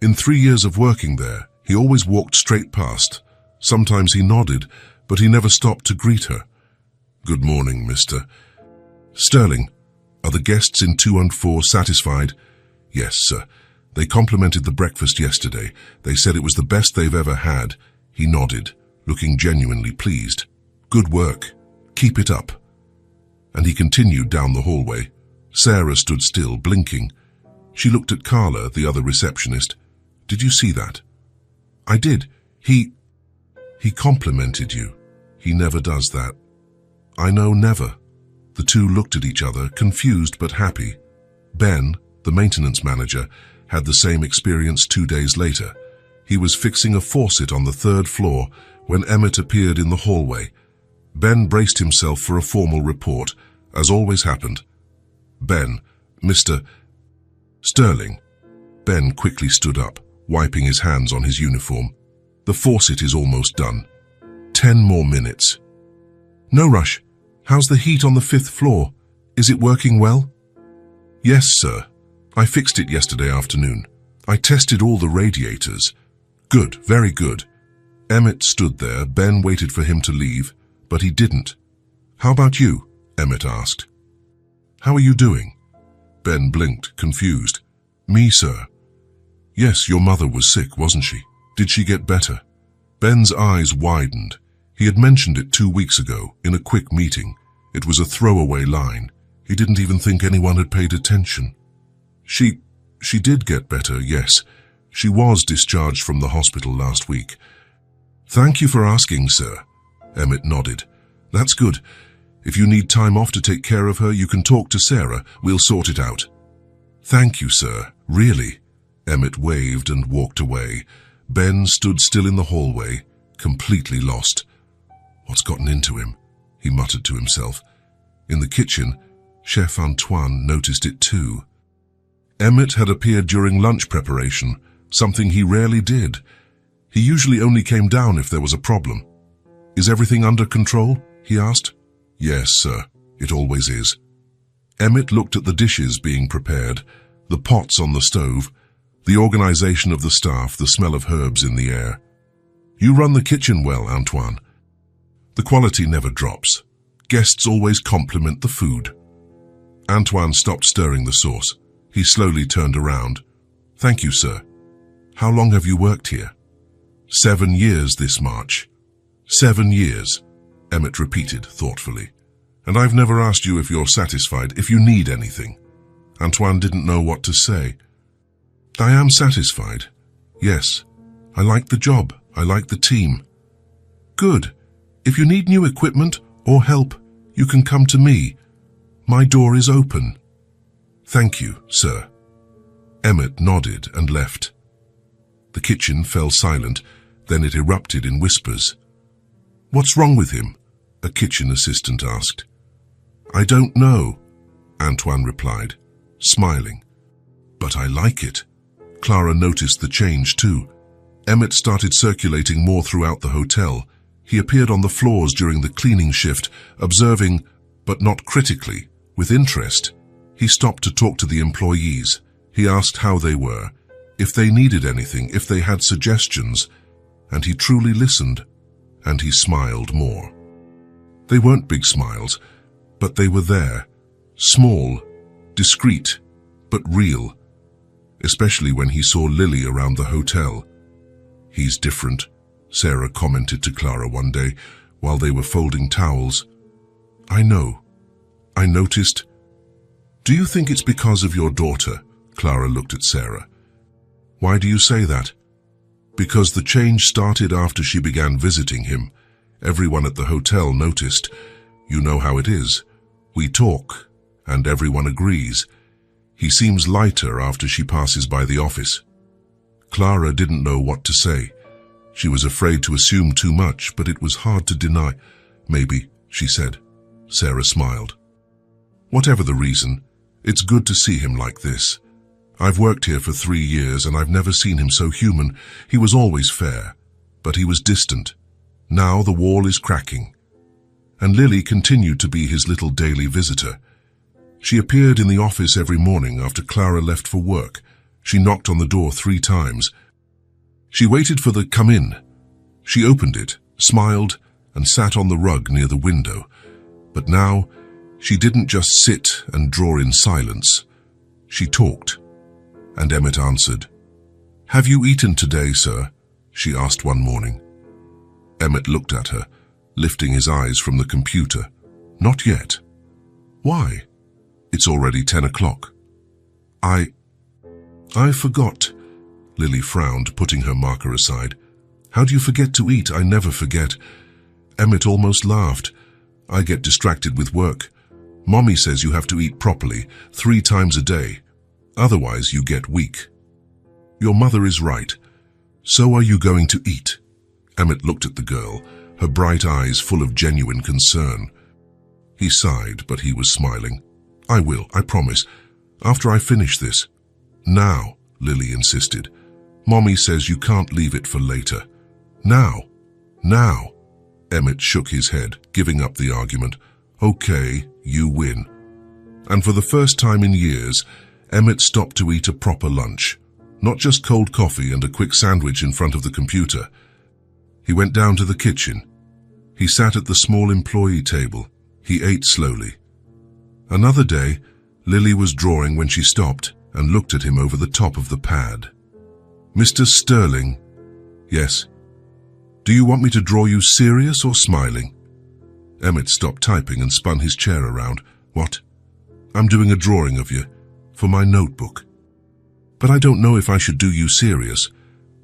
In 3 years of working there, he always walked straight past. Sometimes he nodded, but he never stopped to greet her. "Good morning, Mr. Sterling. Are the guests in 214 satisfied?" "Yes, sir. They complimented the breakfast yesterday. They said it was the best they've ever had." He nodded, looking genuinely pleased. "Good work. Keep it up." And he continued down the hallway. Sarah stood still, blinking. She looked at Carla, the other receptionist. "Did you see that?" "I did. He complimented you. He never does that." "I know, never." The two looked at each other, confused but happy. Ben, the maintenance manager, had the same experience 2 days later. He was fixing a faucet on the 3rd floor when Emmett appeared in the hallway. Ben braced himself for a formal report, as always happened. "Ben, Mr. Sterling." Ben quickly stood up, wiping his hands on his uniform. "The faucet is almost done. 10 more minutes." "No rush. How's the heat on the 5th floor? Is it working well?" "Yes, sir. I fixed it yesterday afternoon. I tested all the radiators. Good, very good." Emmett stood there. Ben waited for him to leave, but he didn't. "How about you?" Emmett asked. "How are you doing?" Ben blinked, confused. "Me, sir." "Yes, your mother was sick, wasn't she? Did she get better?" Ben's eyes widened. He had mentioned it 2 weeks ago, in a quick meeting. It was a throwaway line. He didn't even think anyone had paid attention. She did get better, yes. She was discharged from the hospital last week." "Thank you for asking, sir." Emmett nodded. "That's good. If you need time off to take care of her, you can talk to Sarah. We'll sort it out." "Thank you, sir. Really?" Emmett waved and walked away. Ben stood still in the hallway, completely lost. "What's gotten into him?" he muttered to himself. In the kitchen, Chef Antoine noticed it too. Emmett had appeared during lunch preparation, something he rarely did. He usually only came down if there was a problem. "Is everything under control?" he asked. "Yes, sir. It always is." Emmett looked at the dishes being prepared, the pots on the stove, the organization of the staff, the smell of herbs in the air. "You run the kitchen well, Antoine. The quality never drops. Guests always compliment the food." Antoine stopped stirring the sauce. He slowly turned around. "Thank you, sir. How long have you worked here?" 7 years this March." 7 years, Emmett repeated thoughtfully. "And I've never asked you if you're satisfied, if you need anything." Antoine didn't know what to say. "I am satisfied. Yes. I like the job. I like the team." "Good. If you need new equipment or help, you can come to me. My door is open." "Thank you, sir." Emmett nodded and left. The kitchen fell silent, then it erupted in whispers. "What's wrong with him?" a kitchen assistant asked. "I don't know," Antoine replied, smiling. "But I like it." Clara noticed the change too. Emmett started circulating more throughout the hotel. He appeared on the floors during the cleaning shift, observing, but not critically, with interest. He stopped to talk to the employees. He asked how they were, if they needed anything, if they had suggestions, and he truly listened, and he smiled more. They weren't big smiles, but they were there, small, discreet, but real, especially when he saw Lily around the hotel. "He's different," Sarah commented to Clara one day while they were folding towels. "I know. I noticed." "Do you think it's because of your daughter?" Clara looked at Sarah. "Why do you say that?" "Because the change started after she began visiting him. Everyone at the hotel noticed. You know how it is. We talk, and everyone agrees. He seems lighter after she passes by the office." Clara didn't know what to say. She was afraid to assume too much, but it was hard to deny. "Maybe," she said. Sarah smiled. "Whatever the reason, it's good to see him like this. I've worked here for 3 years and I've never seen him so human. He was always fair, but he was distant. Now the wall is cracking." and Lily continued to be his little daily visitor. She appeared in the office every morning after Clara left for work. She knocked on the door 3 times. She waited for the "come in." She opened it, smiled, and sat on the rug near the window. But now, she didn't just sit and draw in silence. She talked, and Emmett answered. "Have you eaten today, sir?" she asked one morning. Emmett looked at her, lifting his eyes from the computer. "Not yet." "Why?" "It's already 10 o'clock. I forgot." Lily frowned, putting her marker aside. "How do you forget to eat?" "I never forget." Emmett almost laughed. "I get distracted with work. Mommy says you have to eat properly, 3 times a day. Otherwise you get weak." "Your mother is right. So are you going to eat?" Emmett looked at the girl, her bright eyes full of genuine concern. He sighed, but he was smiling. "I will, I promise. After I finish this." "Now," Lily insisted. "Mommy says you can't leave it for later." "Now. Now." Emmett shook his head, giving up the argument. "Okay, you win." And for the first time in years, Emmett stopped to eat a proper lunch. Not just cold coffee and a quick sandwich in front of the computer. He went down to the kitchen. He sat at the small employee table. He ate slowly. Another day, Lily was drawing when she stopped and looked at him over the top of the pad. "Mr. Sterling." "Yes." "Do you want me to draw you serious or smiling?" Emmett stopped typing and spun his chair around. "What?" "I'm doing a drawing of you, for my notebook. But I don't know if I should do you serious,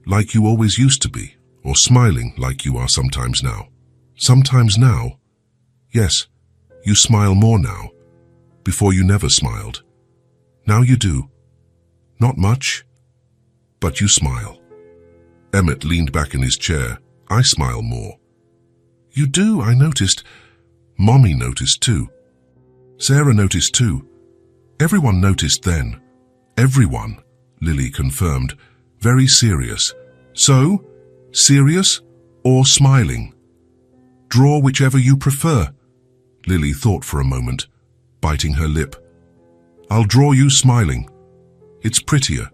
like you always used to be, or smiling like you are sometimes now." "Sometimes now?" "Yes, you smile more now. Before you never smiled. Now you do. Not much, but you smile." Emmett leaned back in his chair. "I smile more." "You do, I noticed. Mommy noticed too. Sarah noticed too. Everyone noticed then." "Everyone," Lily confirmed, very serious. "So, serious or smiling? Draw whichever you prefer." Lily thought for a moment, biting her lip. "I'll draw you smiling. It's prettier,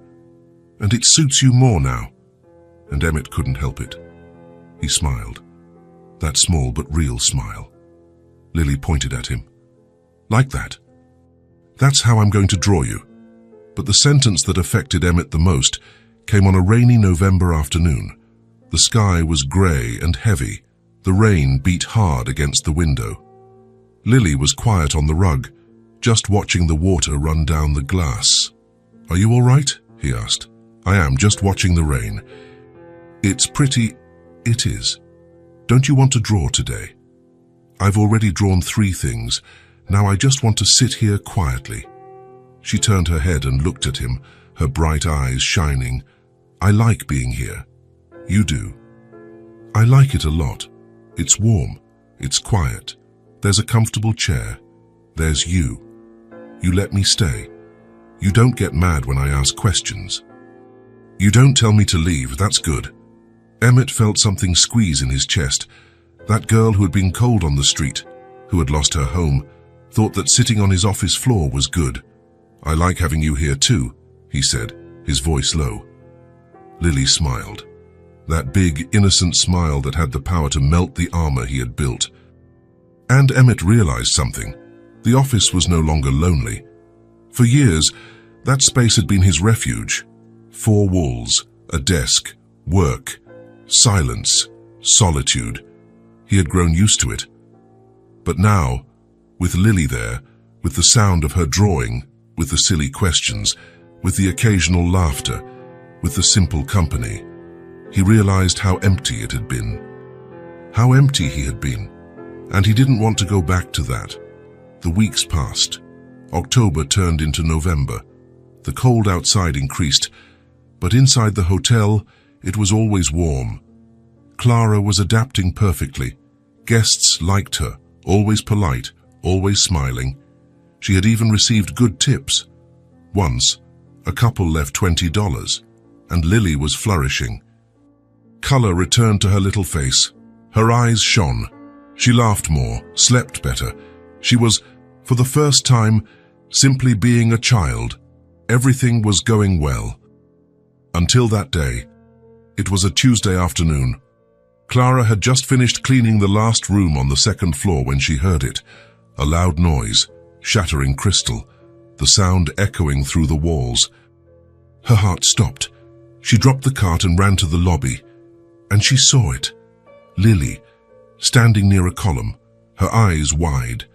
and it suits you more now." And Emmett couldn't help it. He smiled. That small but real smile. Lily pointed at him. "Like that. That's how I'm going to draw you." But the sentence that affected Emmett the most came on a rainy November afternoon. The sky was grey and heavy. The rain beat hard against the window. Lily was quiet on the rug, just watching the water run down the glass. "Are you all right?" he asked. "I am, just watching the rain." "It's pretty." "It is. Don't you want to draw today?" "I've already drawn 3 things. Now I just want to sit here quietly." She turned her head and looked at him, her bright eyes shining. "I like being here." "You do?" "I like it a lot. It's warm. It's quiet. There's a comfortable chair. There's you. You let me stay. You don't get mad when I ask questions. You don't tell me to leave. That's good." Emmett felt something squeeze in his chest. That girl who had been cold on the street, who had lost her home, thought that sitting on his office floor was good. "I like having you here too," he said, his voice low. Lily smiled. That big, innocent smile that had the power to melt the armor he had built. And Emmett realized something. The office was no longer lonely. For years, that space had been his refuge. 4 walls, a desk, work, silence, solitude. He had grown used to it. But now, with Lily there, with the sound of her drawing, with the silly questions, with the occasional laughter, with the simple company, he realized how empty it had been. How empty he had been. And he didn't want to go back to that. The weeks passed. October turned into November. The cold outside increased, but inside the hotel, it was always warm. Clara was adapting perfectly. Guests liked her, always polite, always smiling. She had even received good tips. Once, a couple left $20, and Lily was flourishing. Color returned to her little face. Her eyes shone. She laughed more, slept better. She was, for the first time, simply being a child. Everything was going well. Until that day. It was a Tuesday afternoon. Clara had just finished cleaning the last room on the second floor when she heard it. A loud noise, shattering crystal, the sound echoing through the walls. Her heart stopped. She dropped the cart and ran to the lobby. And she saw it. Lily, standing near a column, her eyes wide,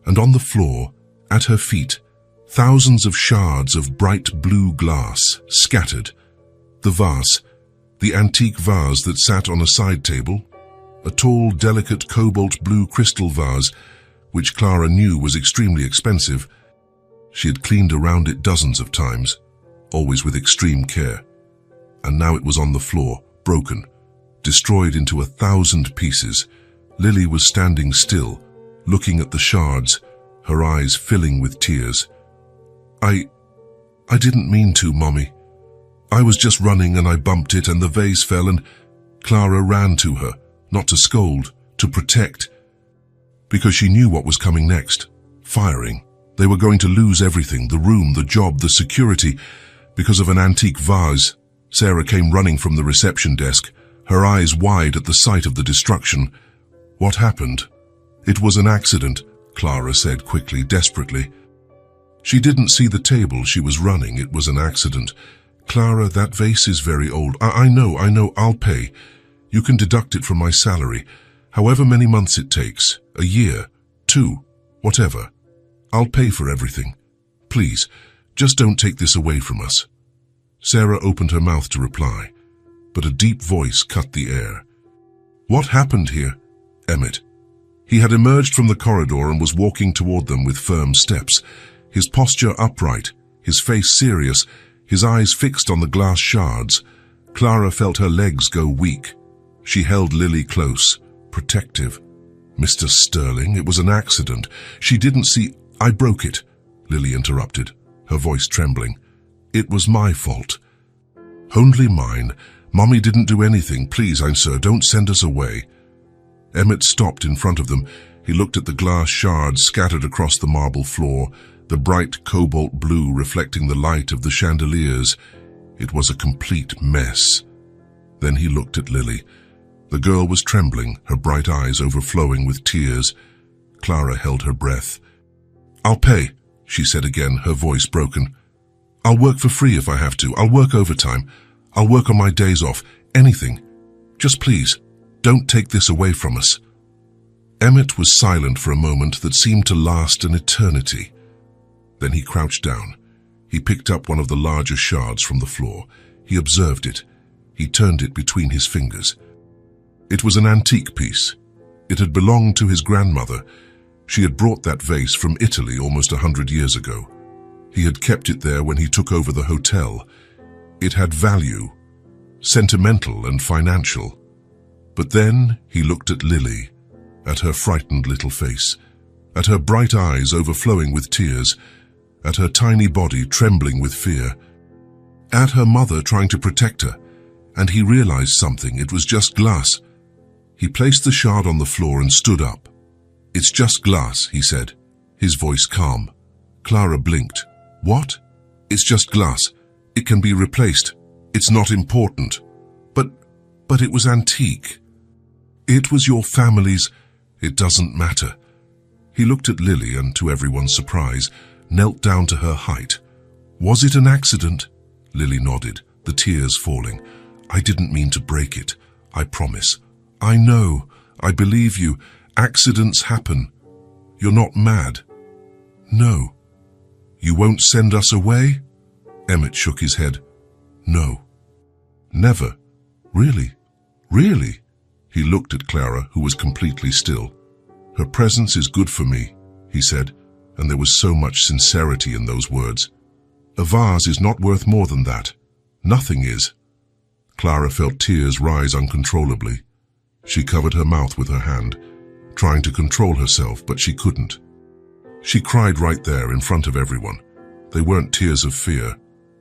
and on the floor, at her feet, thousands of shards of bright blue glass scattered. The vase, the antique vase that sat on a side table, a tall, delicate cobalt blue crystal vase, which Clara knew was extremely expensive. She had cleaned around it dozens of times, always with extreme care. And now it was on the floor, broken, destroyed into 1,000 pieces. Lily was standing still, looking at the shards, her eyes filling with tears. I didn't mean to, Mommy. I was just running and I bumped it and the vase fell and Clara ran to her, not to scold, to protect, because she knew what was coming next. Firing. They were going to lose everything, the room, the job, the security, because of an antique vase. Sarah came running from the reception desk, her eyes wide at the sight of the destruction. What happened? It was an accident, Clara said quickly, desperately. She didn't see the table she was running. It was an accident. Clara, that vase is very old. I know, I'll pay. You can deduct it from my salary, however many months it takes, a year, 2, whatever. I'll pay for everything. Please, just don't take this away from us. Sarah opened her mouth to reply, but a deep voice cut the air. What happened here? Emmett. He had emerged from the corridor and was walking toward them with firm steps, his posture upright, his face serious, his eyes fixed on the glass shards. Clara felt her legs go weak. She held Lily close, protective. Mr. Sterling, it was an accident. She didn't see— I broke it, Lily interrupted, her voice trembling. It was my fault. Only mine. Mommy didn't do anything. Please, sir, don't send us away. Emmett stopped in front of them. He looked at the glass shards scattered across the marble floor, the bright cobalt blue reflecting the light of the chandeliers. It was a complete mess. Then he looked at Lily. The girl was trembling, her bright eyes overflowing with tears. Clara held her breath. I'll pay, she said again, her voice broken. I'll work for free if I have to. I'll work overtime. I'll work on my days off. Anything. Just please, don't take this away from us. Emmett was silent for a moment that seemed to last an eternity. Then he crouched down. He picked up one of the larger shards from the floor. He observed it. He turned it between his fingers. It was an antique piece. It had belonged to his grandmother. She had brought that vase from Italy almost 100 years ago. He had kept it there when he took over the hotel. It had value, sentimental and financial. But then he looked at Lily, at her frightened little face, at her bright eyes overflowing with tears, at her tiny body trembling with fear, at her mother trying to protect her, and he realized something. It was just glass. He placed the shard on the floor and stood up. It's just glass, he said, his voice calm. Clara blinked. What? It's just glass. It can be replaced. It's not important. But it was antique. It was your family's. It doesn't matter. He looked at Lily and, to everyone's surprise, knelt down to her height. Was it an accident? Lily nodded, the tears falling. I didn't mean to break it. I promise. I know. I believe you. Accidents happen. You're not mad. No. You won't send us away? Emmett shook his head. No. Never. Really? Really? He looked at Clara, who was completely still. Her presence is good for me, he said, and there was so much sincerity in those words. A vase is not worth more than that. Nothing is. Clara felt tears rise uncontrollably. She covered her mouth with her hand, trying to control herself, but she couldn't. She cried right there in front of everyone. They weren't tears of fear.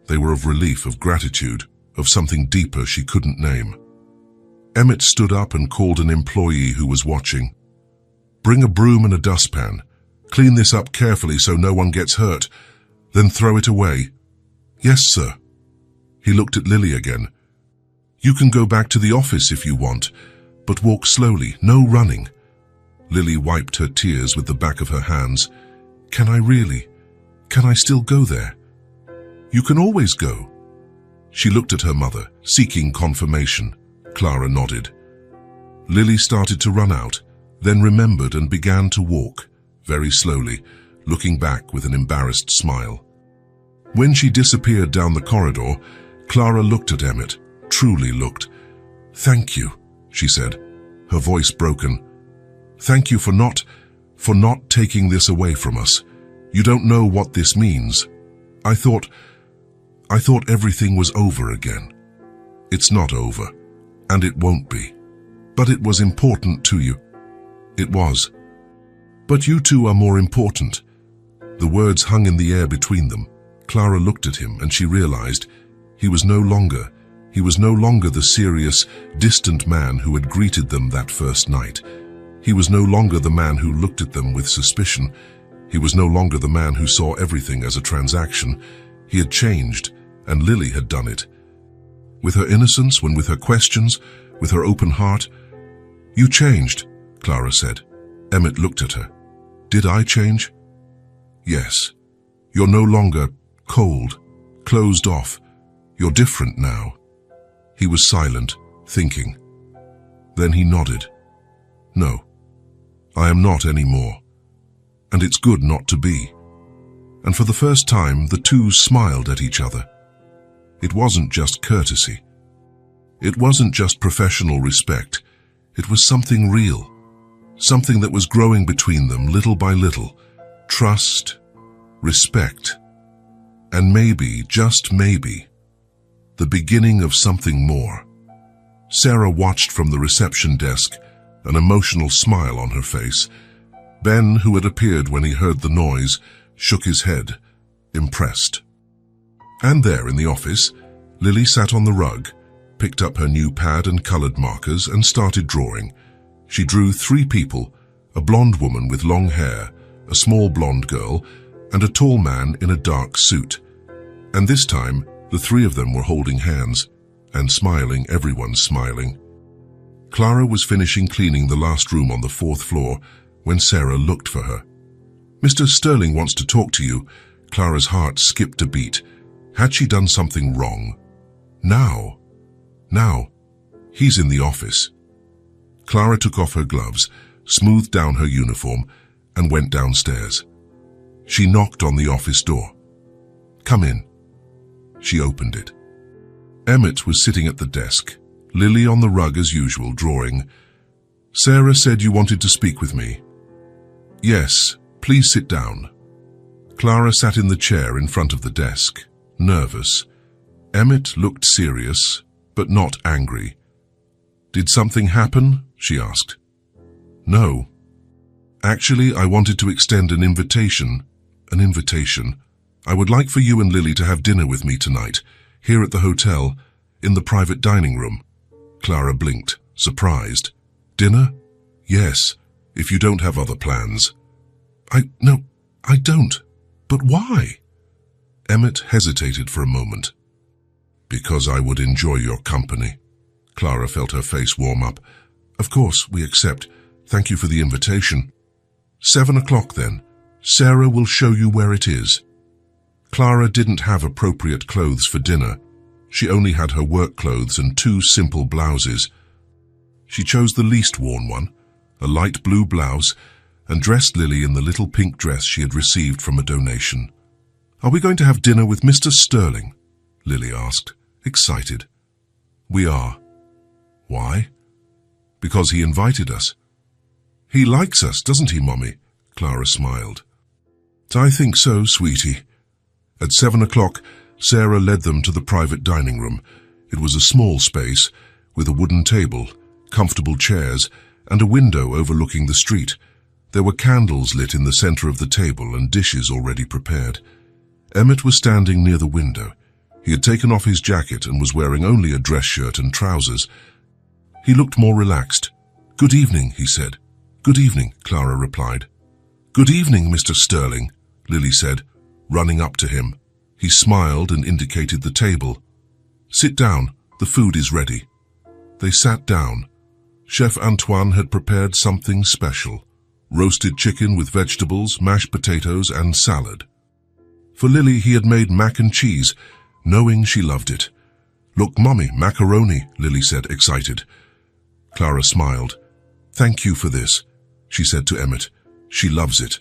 They were of relief, of gratitude, of something deeper she couldn't name. Emmett stood up and called an employee who was watching. Bring a broom and a dustpan. Clean this up carefully so no one gets hurt. Then throw it away." "Yes, sir." He looked at Lily again. "You can go back to the office if you want, but walk slowly, no running." Lily wiped her tears with the back of her hands. "Can I really? Can I still go there?" "You can always go." She looked at her mother, seeking confirmation. Clara nodded. Lily started to run out, then remembered and began to walk, very slowly, looking back with an embarrassed smile. When she disappeared down the corridor, Clara looked at Emmett, truly looked. "Thank you," she said, her voice broken. "Thank you for not taking this away from us. You don't know what this means. I thought everything was over again. It's not over, and it won't be. But it was important to you." "It was. But you two are more important." The words hung in the air between them. Clara looked at him and she realized he was no longer the serious, distant man who had greeted them that first night. He was no longer the man who looked at them with suspicion. He was no longer the man who saw everything as a transaction. He had changed, and Lily had done it. With her innocence, with her questions, with her open heart. "You changed," Clara said. Emmett looked at her. "Did I change?" "Yes. You're no longer cold, closed off. You're different now." He was silent, thinking. Then he nodded. "No, I am not anymore. And it's good not to be." And for the first time, the two smiled at each other. It wasn't just courtesy. It wasn't just professional respect. It was something real. Something that was growing between them little by little. Trust, respect, and maybe, just maybe, the beginning of something more. Sarah watched from the reception desk, an emotional smile on her face. Ben, who had appeared when he heard the noise, shook his head, impressed. And there in the office, Lily sat on the rug, picked up her new pad and colored markers and started drawing. She drew 3 people, a blonde woman with long hair, a small blonde girl, and a tall man in a dark suit. And this time, the 3 of them were holding hands, and smiling, everyone smiling. Clara was finishing cleaning the last room on the 4th floor when Sarah looked for her. "Mr. Sterling wants to talk to you." Clara's heart skipped a beat. Had she done something wrong? Now, he's in the office. Clara took off her gloves, smoothed down her uniform, and went downstairs. She knocked on the office door. "Come in." She opened it. Emmett was sitting at the desk, Lily on the rug as usual, drawing. "Sarah said you wanted to speak with me." "Yes, please sit down." Clara sat in the chair in front of the desk, nervous. Emmett looked serious, but not angry. "Did something happen?" she asked. "No. Actually, I wanted to extend an invitation. An invitation. I would like for you and Lily to have dinner with me tonight, here at the hotel, in the private dining room." Clara blinked, surprised. "Dinner?" "Yes, if you don't have other plans." No, I don't. But why?" Emmett hesitated for a moment. "Because I would enjoy your company." Clara felt her face warm up. "Of course, we accept. Thank you for the invitation." 7 o'clock then. Sarah will show you where it is." Clara didn't have appropriate clothes for dinner. She only had her work clothes and 2 simple blouses. She chose the least worn one, a light blue blouse, and dressed Lily in the little pink dress she had received from a donation. "Are we going to have dinner with Mr. Sterling?" Lily asked, excited. "We are." "Why?" "Because he invited us." "He likes us, doesn't he, Mommy?" Clara smiled. "I think so, sweetie." At 7 o'clock, Sarah led them to the private dining room. It was a small space, with a wooden table, comfortable chairs, and a window overlooking the street. There were candles lit in the center of the table and dishes already prepared. Emmett was standing near the window. He had taken off his jacket and was wearing only a dress shirt and trousers. He looked more relaxed. "Good evening," he said. "Good evening," Clara replied. "Good evening, Mr. Sterling," Lily said, running up to him. He smiled and indicated the table. "Sit down, the food is ready." They sat down. Chef Antoine had prepared something special: roasted chicken with vegetables, mashed potatoes, and salad. For Lily, he had made mac and cheese, knowing she loved it. "Look, Mommy, macaroni," Lily said, excited. Clara smiled. "Thank you for this," she said to Emmett. "She loves it."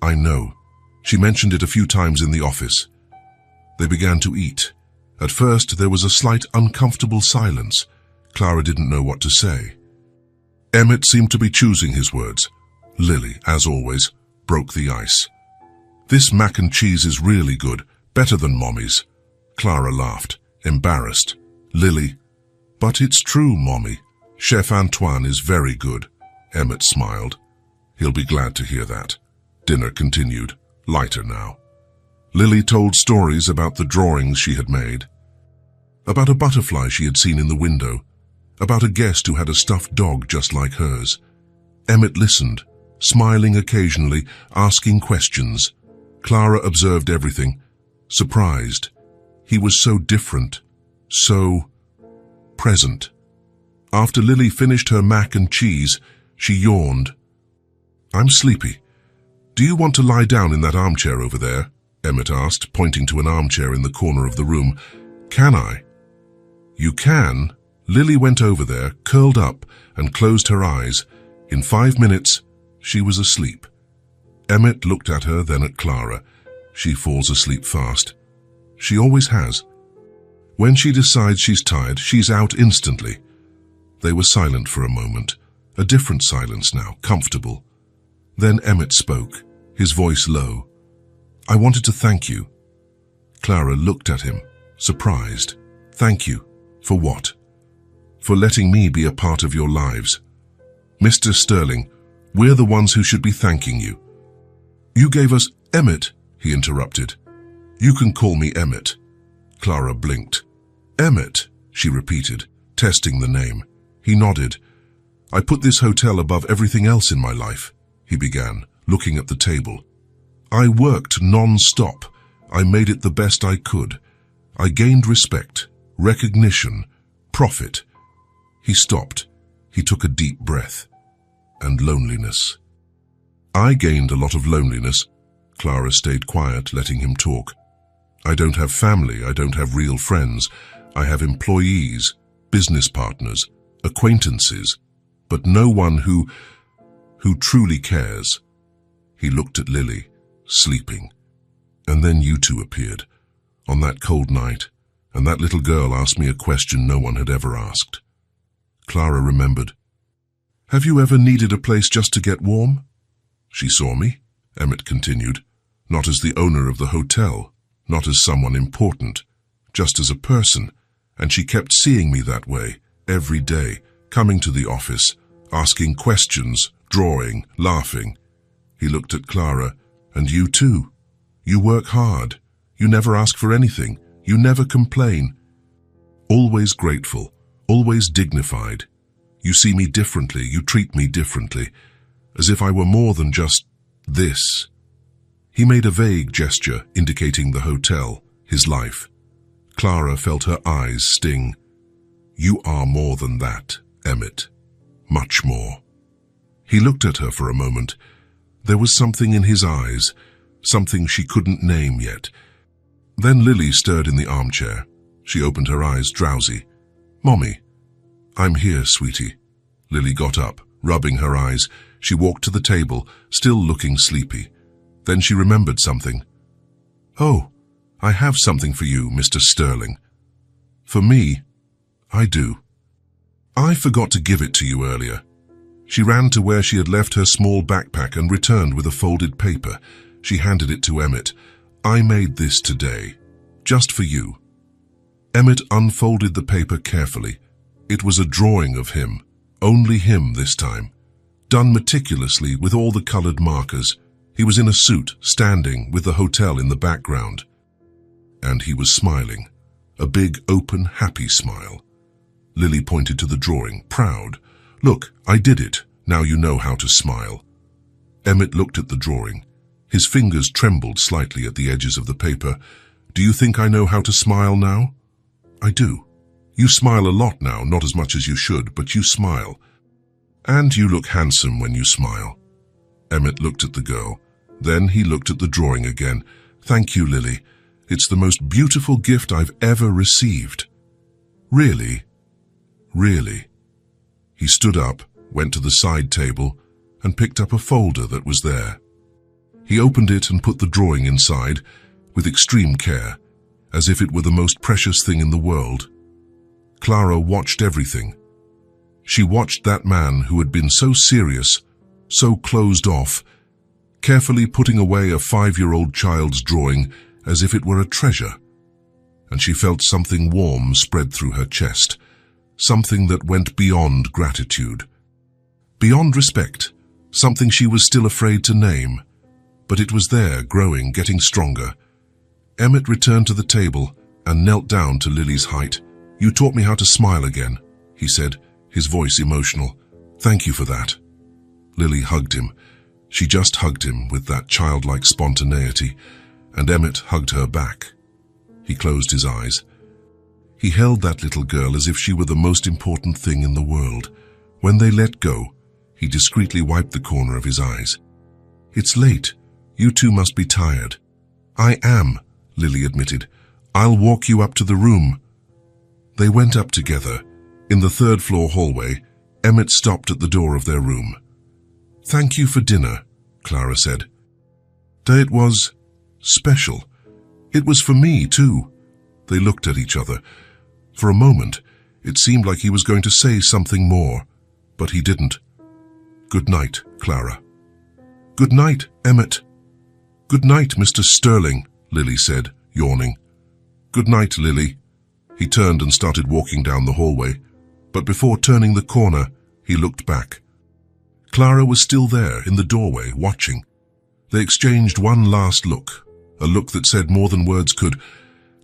"I know." She mentioned it a few times in the office. They began to eat. At first, there was a slight uncomfortable silence. Clara didn't know what to say. Emmett seemed to be choosing his words. Lily, as always, broke the ice. "This mac and cheese is really good, better than Mommy's." Clara laughed, embarrassed. Lily, "But it's true, Mommy. Chef Antoine is very good." Emmett smiled. "He'll be glad to hear that." Dinner continued, lighter now. Lily told stories about the drawings she had made, about a butterfly she had seen in the window, about a guest who had a stuffed dog just like hers. Emmett listened, smiling occasionally, asking questions. Clara observed everything, surprised. He was so different, so present. After Lily finished her mac and cheese, she yawned. "I'm sleepy. Do you want to lie down in that armchair over there?" Emmett asked, pointing to an armchair in the corner of the room. "Can I?" "You can." Lily went over there, curled up, and closed her eyes. In 5 minutes, she was asleep. Emmett looked at her, then at Clara. She falls asleep fast. She always has. When she decides she's tired, she's out instantly. They were silent for a moment, a different silence now, comfortable. Then Emmett spoke, his voice low. "I wanted to thank you." Clara looked at him, surprised. "Thank you? For what?" "For letting me be a part of your lives." "Mr. Sterling, we're the ones who should be thanking you." "You gave us—" "Emmett," he interrupted. "You can call me Emmett." Clara blinked. "Emmett," she repeated, testing the name. He nodded. "I put this hotel above everything else in my life," he began, looking at the table. "I worked non-stop. I made it the best I could. I gained respect, recognition, profit." He stopped. He took a deep breath. "And loneliness." "I gained a lot of loneliness." Clara stayed quiet, letting him talk. "I don't have family. I don't have real friends. I have employees, business partners, acquaintances, but no one who truly cares." He looked at Lily, sleeping. "And then you two appeared, on that cold night, and that little girl asked me a question no one had ever asked." Clara remembered. "Have you ever needed a place just to get warm?" "She saw me," Emmett continued, "not as the owner of the hotel, not as someone important, just as a person, and she kept seeing me that way, every day, coming to the office, asking questions, drawing, laughing." He looked at Clara. "And you too. You work hard. You never ask for anything. You never complain. Always grateful, always dignified. You see me differently. You treat me differently, as if I were more than just this." He made a vague gesture, indicating the hotel, his life. Clara felt her eyes sting. "You are more than that, Emmett. Much more." He looked at her for a moment. There was something in his eyes, something she couldn't name yet. Then Lily stirred in the armchair. She opened her eyes, drowsy. "Mommy." "I'm here, sweetie." Lily got up, rubbing her eyes. She walked to the table, still looking sleepy. Then she remembered something. "Oh, I have something for you, Mr. Sterling." "For me?" "I do. I forgot to give it to you earlier." She ran to where she had left her small backpack and returned with a folded paper. She handed it to Emmett. "I made this today, just for you." Emmett unfolded the paper carefully. It was a drawing of him, only him this time, done meticulously with all the colored markers. He was in a suit, standing, with the hotel in the background. And he was smiling, a big, open, happy smile. Lily pointed to the drawing, proud. "Look, I did it. Now you know how to smile." Emmett looked at the drawing. His fingers trembled slightly at the edges of the paper. "Do you think I know how to smile now?" "I do. You smile a lot now, not as much as you should, but you smile. And you look handsome when you smile." Emmett looked at the girl. Then he looked at the drawing again. "Thank you, Lily. It's the most beautiful gift I've ever received." "Really? Really?" He stood up, went to the side table, and picked up a folder that was there. He opened it and put the drawing inside, with extreme care, as if it were the most precious thing in the world. Clara watched everything. She watched that man who had been so serious, so closed off, carefully putting away a 5-year-old child's drawing as if it were a treasure. And she felt something warm spread through her chest, something that went beyond gratitude. Beyond respect, something she was still afraid to name, but it was there, growing, getting stronger. Emmett returned to the table and knelt down to Lily's height. "You taught me how to smile again," he said, his voice emotional. "Thank you for that." Lily hugged him. She just hugged him with that childlike spontaneity, and Emmett hugged her back. He closed his eyes. He held that little girl as if she were the most important thing in the world. When they let go, he discreetly wiped the corner of his eyes. "It's late. You two must be tired." "I am," Lily admitted. "I'll walk you up to the room." They went up together. In the third-floor hallway, Emmett stopped at the door of their room. "Thank you for dinner," Clara said. "It was special. It was for me, too." They looked at each other. For a moment, it seemed like he was going to say something more, but he didn't. "Good night, Clara." "Good night, Emmett." "Good night, Mr. Sterling," Lily said, yawning. "Good night, Lily." He turned and started walking down the hallway, but before turning the corner, he looked back. Clara was still there in the doorway, watching. They exchanged one last look, a look that said more than words could,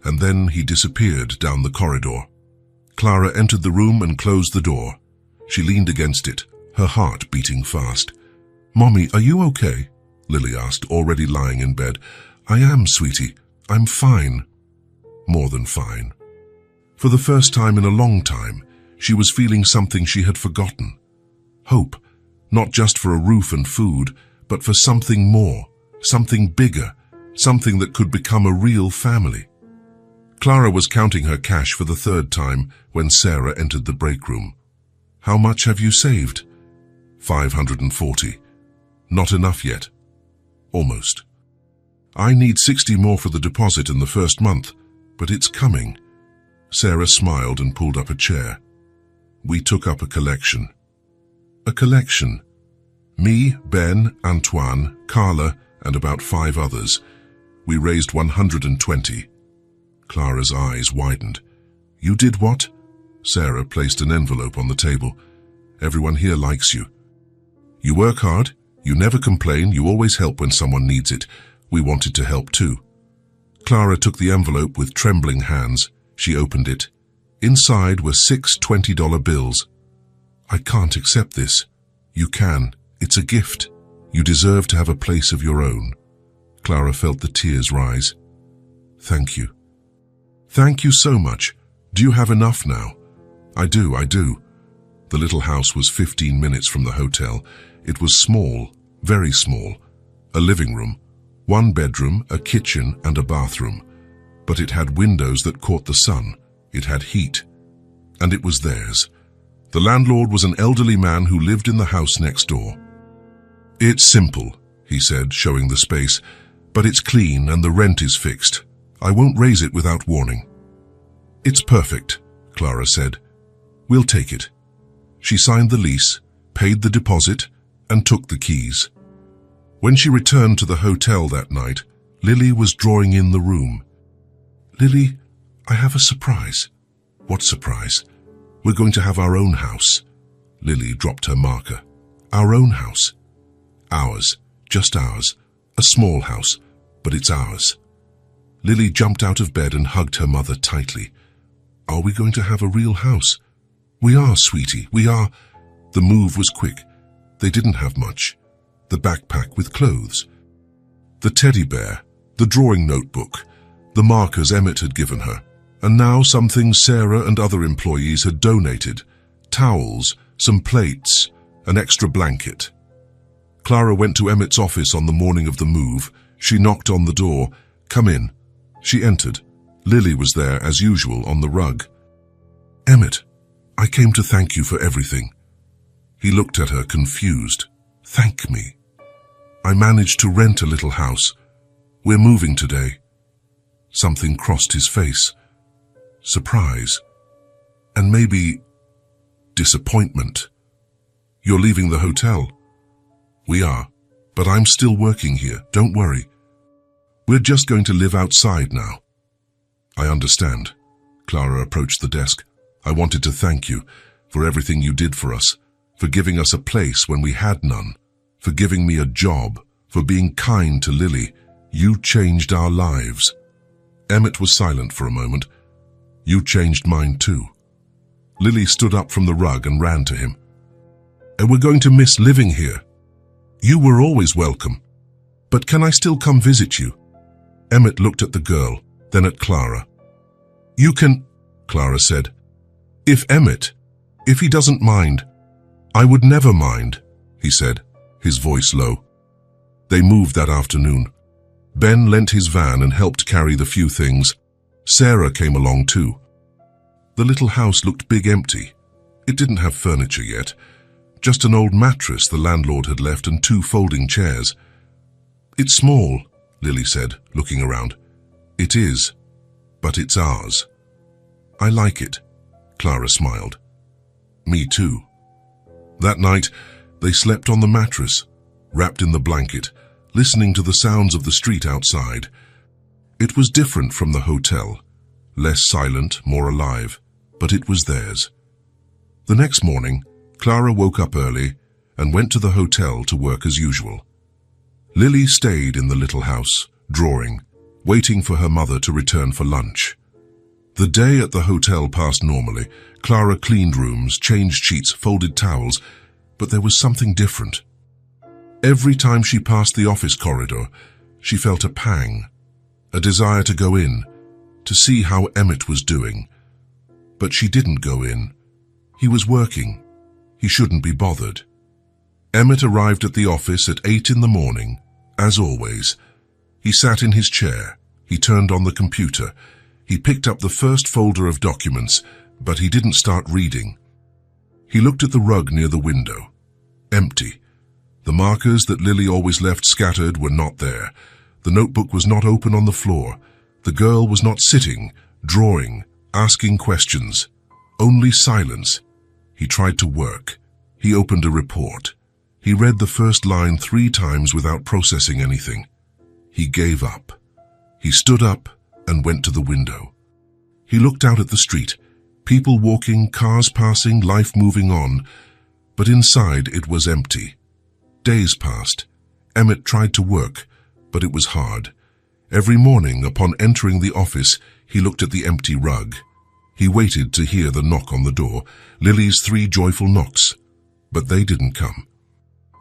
and then he disappeared down the corridor. Clara entered the room and closed the door. She leaned against it, her heart beating fast. "Mommy, are you okay?" Lily asked, already lying in bed. "I am, sweetie. I'm fine." More than fine. For the first time in a long time, she was feeling something she had forgotten. Hope, not just for a roof and food, but for something more, something bigger, something that could become a real family. Clara was counting her cash for the third time when Sarah entered the break room. "How much have you saved?" $540. "Not enough yet." "Almost." "I need 60 more for the deposit in the first month, but it's coming." Sarah smiled and pulled up a chair. "We took up a collection." "A collection?" "Me, Ben, Antoine, Carla, and about 5 others. We raised 120. Clara's eyes widened. "You did what?" Sarah placed an envelope on the table. "Everyone here likes you. You work hard, you never complain, you always help when someone needs it. We wanted to help too." Clara took the envelope with trembling hands. She opened it. Inside were 6 $20 bills. "I can't accept this." "You can. It's a gift. You deserve to have a place of your own." Clara felt the tears rise. "Thank you." "Thank you so much. Do you have enough now?" I do. The little house was 15 minutes from the hotel. It was small, very small. A living room, 1 bedroom, a kitchen, and a bathroom. But it had windows that caught the sun. It had heat. And it was theirs. The landlord was an elderly man who lived in the house next door. "It's simple," he said, showing the space, "but it's clean and the rent is fixed. I won't raise it without warning." "It's perfect," Clara said. "We'll take it." She signed the lease, paid the deposit, and took the keys. When she returned to the hotel that night, Lily was drawing in the room. "Lily, I have a surprise." "What surprise?" "We're going to have our own house." Lily dropped her marker. "Our own house." "Ours, just ours. A small house, but it's ours." Lily jumped out of bed and hugged her mother tightly. "Are we going to have a real house?" "We are, sweetie, we are." The move was quick. They didn't have much. The backpack with clothes, the teddy bear, the drawing notebook, the markers Emmett had given her, and now some things Sarah and other employees had donated: towels, some plates, an extra blanket. Clara went to Emmett's office on the morning of the move. She knocked on the door. "Come in." She entered. Lily was there, as usual, on the rug. "Emmett, I came to thank you for everything." He looked at her, confused. "Thank me? I managed to rent a little house. We're moving today." Something crossed his face. Surprise. And maybe disappointment. "You're leaving the hotel?" "We are, but I'm still working here, don't worry. We're just going to live outside now." "I understand." Clara approached the desk. "I wanted to thank you for everything you did for us, for giving us a place when we had none, for giving me a job, for being kind to Lily. You changed our lives." Emmett was silent for a moment. "You changed mine too." Lily stood up from the rug and ran to him. "And we're going to miss living here. You were always welcome. But can I still come visit you?" Emmett looked at the girl, then at Clara. "You can," Clara said. If he doesn't mind." "I would never mind," he said, his voice low. They moved that afternoon. Ben lent his van and helped carry the few things. Sarah came along too. The little house looked big empty. It didn't have furniture yet. Just an old mattress the landlord had left and 2 folding chairs. "It's small," Lily said, looking around. "It is, but it's ours." "I like it," Clara smiled. "Me too." That night, they slept on the mattress, wrapped in the blanket, listening to the sounds of the street outside. It was different from the hotel, less silent, more alive, but it was theirs. The next morning, Clara woke up early and went to the hotel to work as usual. Lily stayed in the little house, drawing, waiting for her mother to return for lunch. The day at the hotel passed normally. Clara cleaned rooms, changed sheets, folded towels, but there was something different. Every time she passed the office corridor, she felt a pang, a desire to go in, to see how Emmett was doing. But she didn't go in. He was working. He shouldn't be bothered. Emmett arrived at the office at 8 in the morning, as always. He sat in his chair. He turned on the computer. He picked up the first folder of documents, but he didn't start reading. He looked at the rug near the window. Empty. The markers that Lily always left scattered were not there. The notebook was not open on the floor. The girl was not sitting, drawing, asking questions. Only silence. He tried to work. He opened a report. He read the first line 3 times without processing anything. He gave up. He stood up and went to the window. He looked out at the street. People walking, cars passing, life moving on. But inside it was empty. Days passed. Emmett tried to work, but it was hard. Every morning, upon entering the office, he looked at the empty rug. He waited to hear the knock on the door, Lily's 3 joyful knocks, but they didn't come.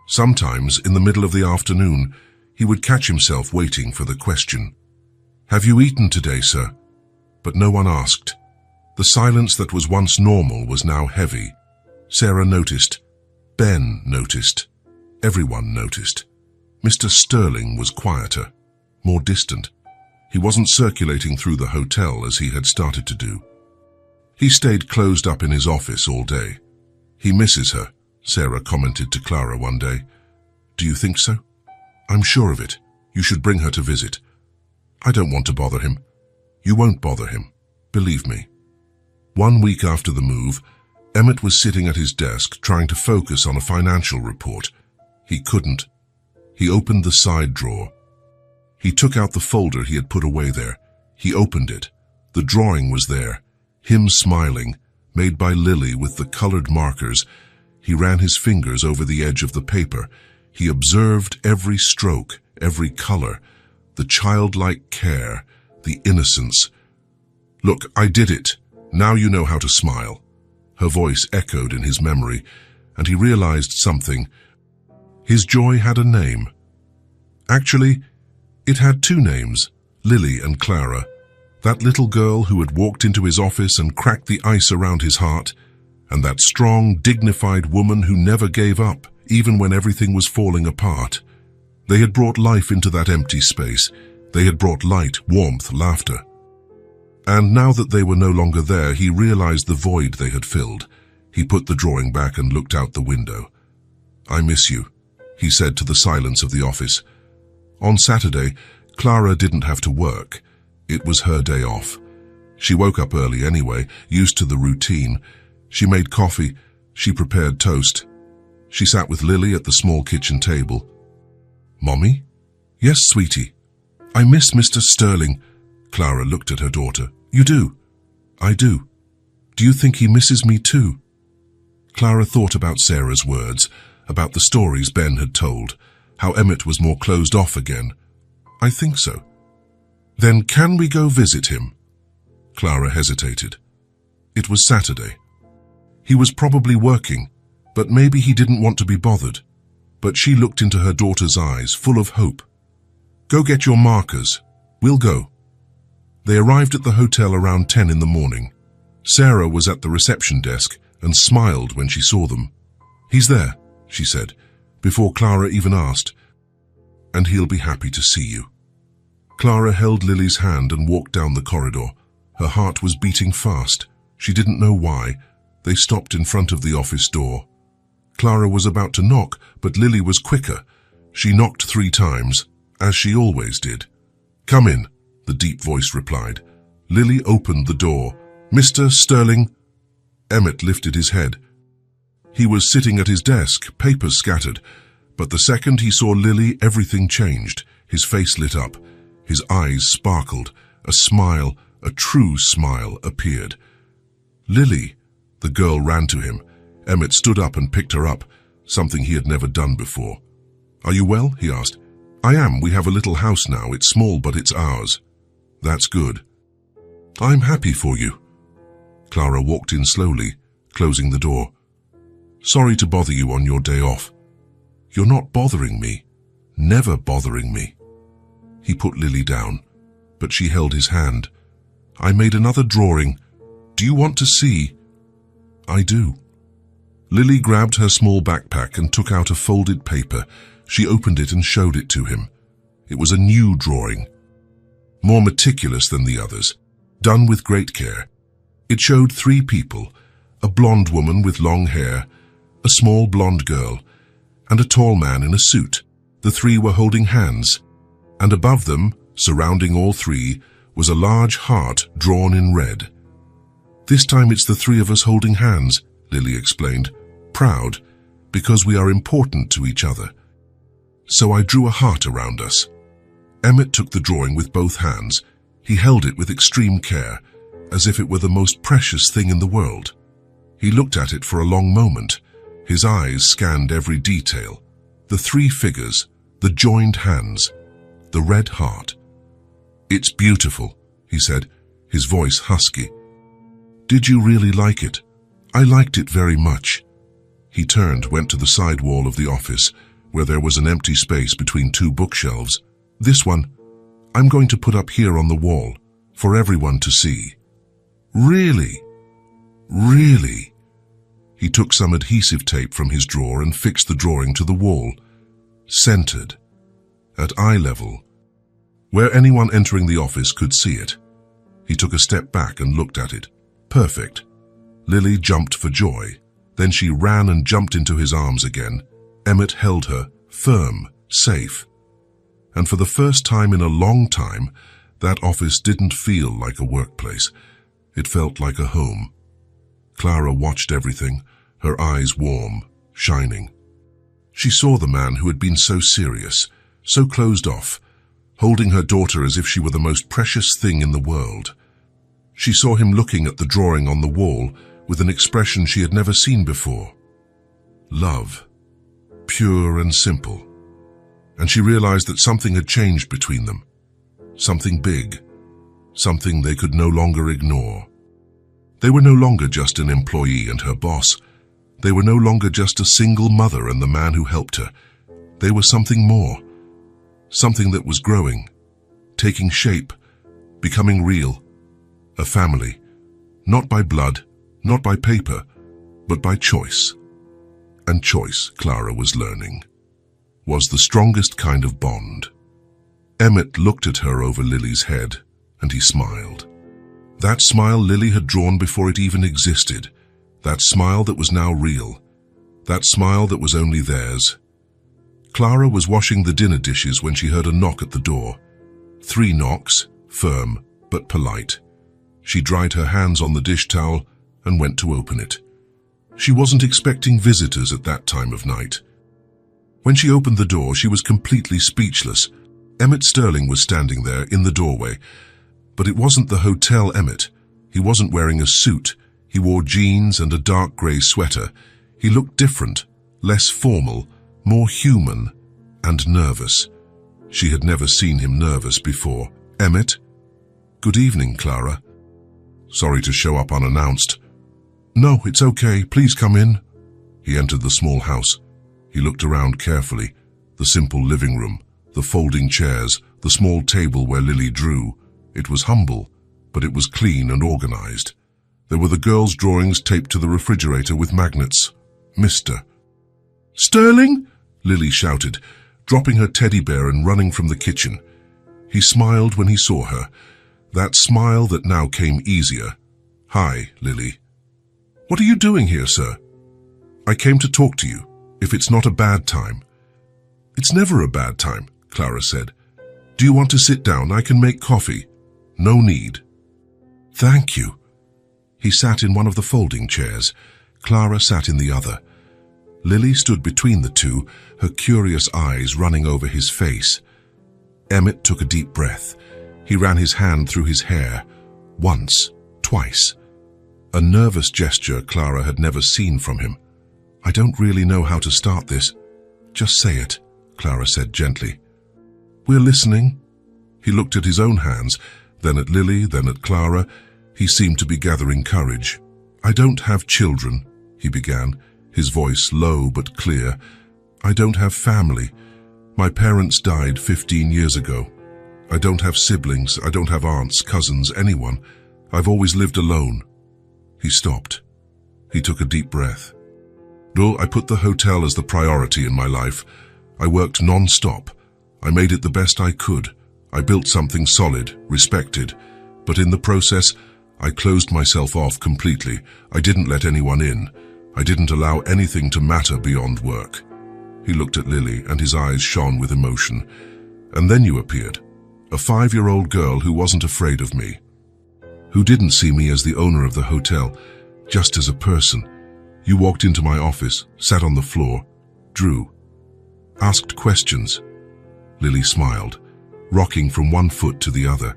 Sometimes, in the middle of the afternoon, he would catch himself waiting for the question. "Have you eaten today, sir?" But no one asked. The silence that was once normal was now heavy. Sarah noticed. Ben noticed. Everyone noticed. Mr. Sterling was quieter, more distant. He wasn't circulating through the hotel as he had started to do. He stayed closed up in his office all day. "He misses her," Sarah commented to Clara one day. "Do you think so?" "I'm sure of it. You should bring her to visit." "I don't want to bother him." "You won't bother him. Believe me." 1 week after the move, Emmett was sitting at his desk trying to focus on a financial report. He couldn't. He opened the side drawer. He took out the folder he had put away there. He opened it. The drawing was there, him smiling, made by Lily with the colored markers. He ran his fingers over the edge of the paper. He observed every stroke, every color, the childlike care, the innocence. "Look, I did it. Now you know how to smile." Her voice echoed in his memory, and he realized something. His joy had a name. Actually, it had two names, Lily and Clara. That little girl who had walked into his office and cracked the ice around his heart, and that strong, dignified woman who never gave up, even when everything was falling apart. They had brought life into that empty space. They had brought light, warmth, laughter. And now that they were no longer there, he realized the void they had filled. He put the drawing back and looked out the window. "I miss you," he said to the silence of the office. On Saturday, Clara didn't have to work. It was her day off. She woke up early anyway, used to the routine. She made coffee. She prepared toast. She sat with Lily at the small kitchen table. "Mommy?" "Yes, sweetie." "I miss Mr. Sterling." Clara looked at her daughter. "You do?" "I do. Do you think he misses me too?" Clara thought about Sarah's words, about the stories Ben had told, how Emmett was more closed off again. "I think so." "Then can we go visit him?" Clara hesitated. It was Saturday. He was probably working, but maybe he didn't want to be bothered. But she looked into her daughter's eyes, full of hope. "Go get your markers. We'll go." They arrived at the hotel around 10 in the morning. Sarah was at the reception desk and smiled when she saw them. "He's there," she said, before Clara even asked, "and he'll be happy to see you." Clara held Lily's hand and walked down the corridor. Her heart was beating fast. She didn't know why. They stopped in front of the office door. Clara was about to knock, but Lily was quicker. She knocked 3 times, as she always did. "Come in," the deep voice replied. Lily opened the door. "Mr. Sterling?" Emmett lifted his head. He was sitting at his desk, papers scattered. But the second he saw Lily, everything changed. His face lit up. His eyes sparkled. A smile, a true smile, appeared. "Lily!" The girl ran to him. Emmett stood up and picked her up, something he had never done before. "Are you well?" he asked. "I am. We have a little house now. It's small, but it's ours." "That's good." "I'm happy for you." Clara walked in slowly, closing the door. "Sorry to bother you on your day off." "You're not bothering me. Never bothering me." He put Lily down, but she held his hand. "I made another drawing. Do you want to see?" "I do." Lily grabbed her small backpack and took out a folded paper. She opened it and showed it to him. It was a new drawing, more meticulous than the others, done with great care. It showed 3 people, a blonde woman with long hair, a small blonde girl, and a tall man in a suit. The 3 were holding hands, and above them, surrounding all 3, was a large heart drawn in red. "This time it's the 3 of us holding hands," Lily explained, "proud, because we are important to each other." So I drew a heart around us. Emmett took the drawing with both hands. He held it with extreme care, as if it were the most precious thing in the world. He looked at it for a long moment. His eyes scanned every detail. The 3 figures, the joined hands, the red heart. "It's beautiful," he said, his voice husky. "Did you really like it?" "I liked it very much." He turned, went to the side wall of the office, where there was an empty space between 2 bookshelves. "This one, I'm going to put up here on the wall, for everyone to see." "Really? Really?" He took some adhesive tape from his drawer and fixed the drawing to the wall, centered, at eye level, where anyone entering the office could see it. He took a step back and looked at it. Perfect. Lily jumped for joy. Then she ran and jumped into his arms again. Emmett held her, firm, safe. And for the first time in a long time, that office didn't feel like a workplace. It felt like a home. Clara watched everything, her eyes warm, shining. She saw the man who had been so serious, so closed off, holding her daughter as if she were the most precious thing in the world. She saw him looking at the drawing on the wall with an expression she had never seen before. Love, pure and simple. And she realized that something had changed between them. Something big, something they could no longer ignore. They were no longer just an employee and her boss. They were no longer just a single mother and the man who helped her. They were something more, something that was growing, taking shape, becoming real. A family, not by blood, not by paper, but by choice. And choice, Clara was learning, was the strongest kind of bond. Emmett looked at her over Lily's head, and he smiled. That smile Lily had drawn before it even existed, that smile that was now real, that smile that was only theirs. Clara was washing the dinner dishes when she heard a knock at the door. 3 knocks, firm but polite. She dried her hands on the dish towel and went to open it. She wasn't expecting visitors at that time of night. When she opened the door, she was completely speechless. Emmett Sterling was standing there in the doorway. But it wasn't the hotel Emmett. He wasn't wearing a suit. He wore jeans and a dark grey sweater. He looked different, less formal, more human, and nervous. She had never seen him nervous before. "Emmett?" "Good evening, Clara." "Sorry to show up unannounced." "No, it's okay. Please come in." He entered the small house. He looked around carefully. The simple living room, the folding chairs, the small table where Lily drew. It was humble, but it was clean and organized. There were the girls' drawings taped to the refrigerator with magnets. "Mr. Sterling?" Lily shouted, dropping her teddy bear and running from the kitchen. He smiled when he saw her, that smile that now came easier. "Hi, Lily." "What are you doing here, sir?" "I came to talk to you, if it's not a bad time." "It's never a bad time," Clara said. "Do you want to sit down? I can make coffee." "No need." "Thank you." He sat in one of the folding chairs. Clara sat in the other. Lily stood between the two, her curious eyes running over his face. Emmett took a deep breath. He ran his hand through his hair. Once, twice. A nervous gesture Clara had never seen from him. "I don't really know how to start this." "Just say it," Clara said gently. "We're listening." He looked at his own hands, then at Lily, then at Clara. He seemed to be gathering courage. "I don't have children," he began, his voice low but clear. "I don't have family. My parents died 15 years ago. I don't have siblings. I don't have aunts, cousins, anyone. I've always lived alone." He stopped. He took a deep breath. "I put the hotel as the priority in my life. I worked non-stop. I made it the best I could. I built something solid, respected. But in the process, I closed myself off completely. I didn't let anyone in. I didn't allow anything to matter beyond work." He looked at Lily, and his eyes shone with emotion. "And then you appeared. A 5-year-old girl who wasn't afraid of me. Who didn't see me as the owner of the hotel, just as a person. You walked into my office, sat on the floor, drew, asked questions." Lily smiled, rocking from one foot to the other.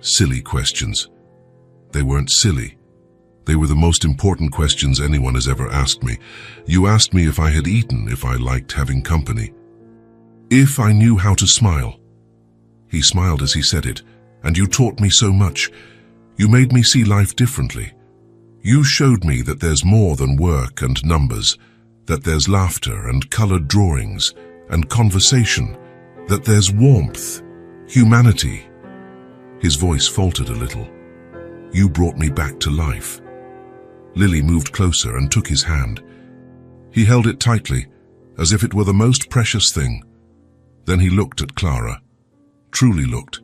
Silly questions. They weren't silly. They were the most important questions anyone has ever asked me. You asked me if I had eaten, if I liked having company, if I knew how to smile. He smiled as he said it. "And you taught me so much. You made me see life differently. You showed me that there's more than work and numbers, that there's laughter and colored drawings and conversation, that there's warmth, humanity." His voice faltered a little. "You brought me back to life." Lily moved closer and took his hand. He held it tightly, as if it were the most precious thing. Then he looked at Clara, truly looked,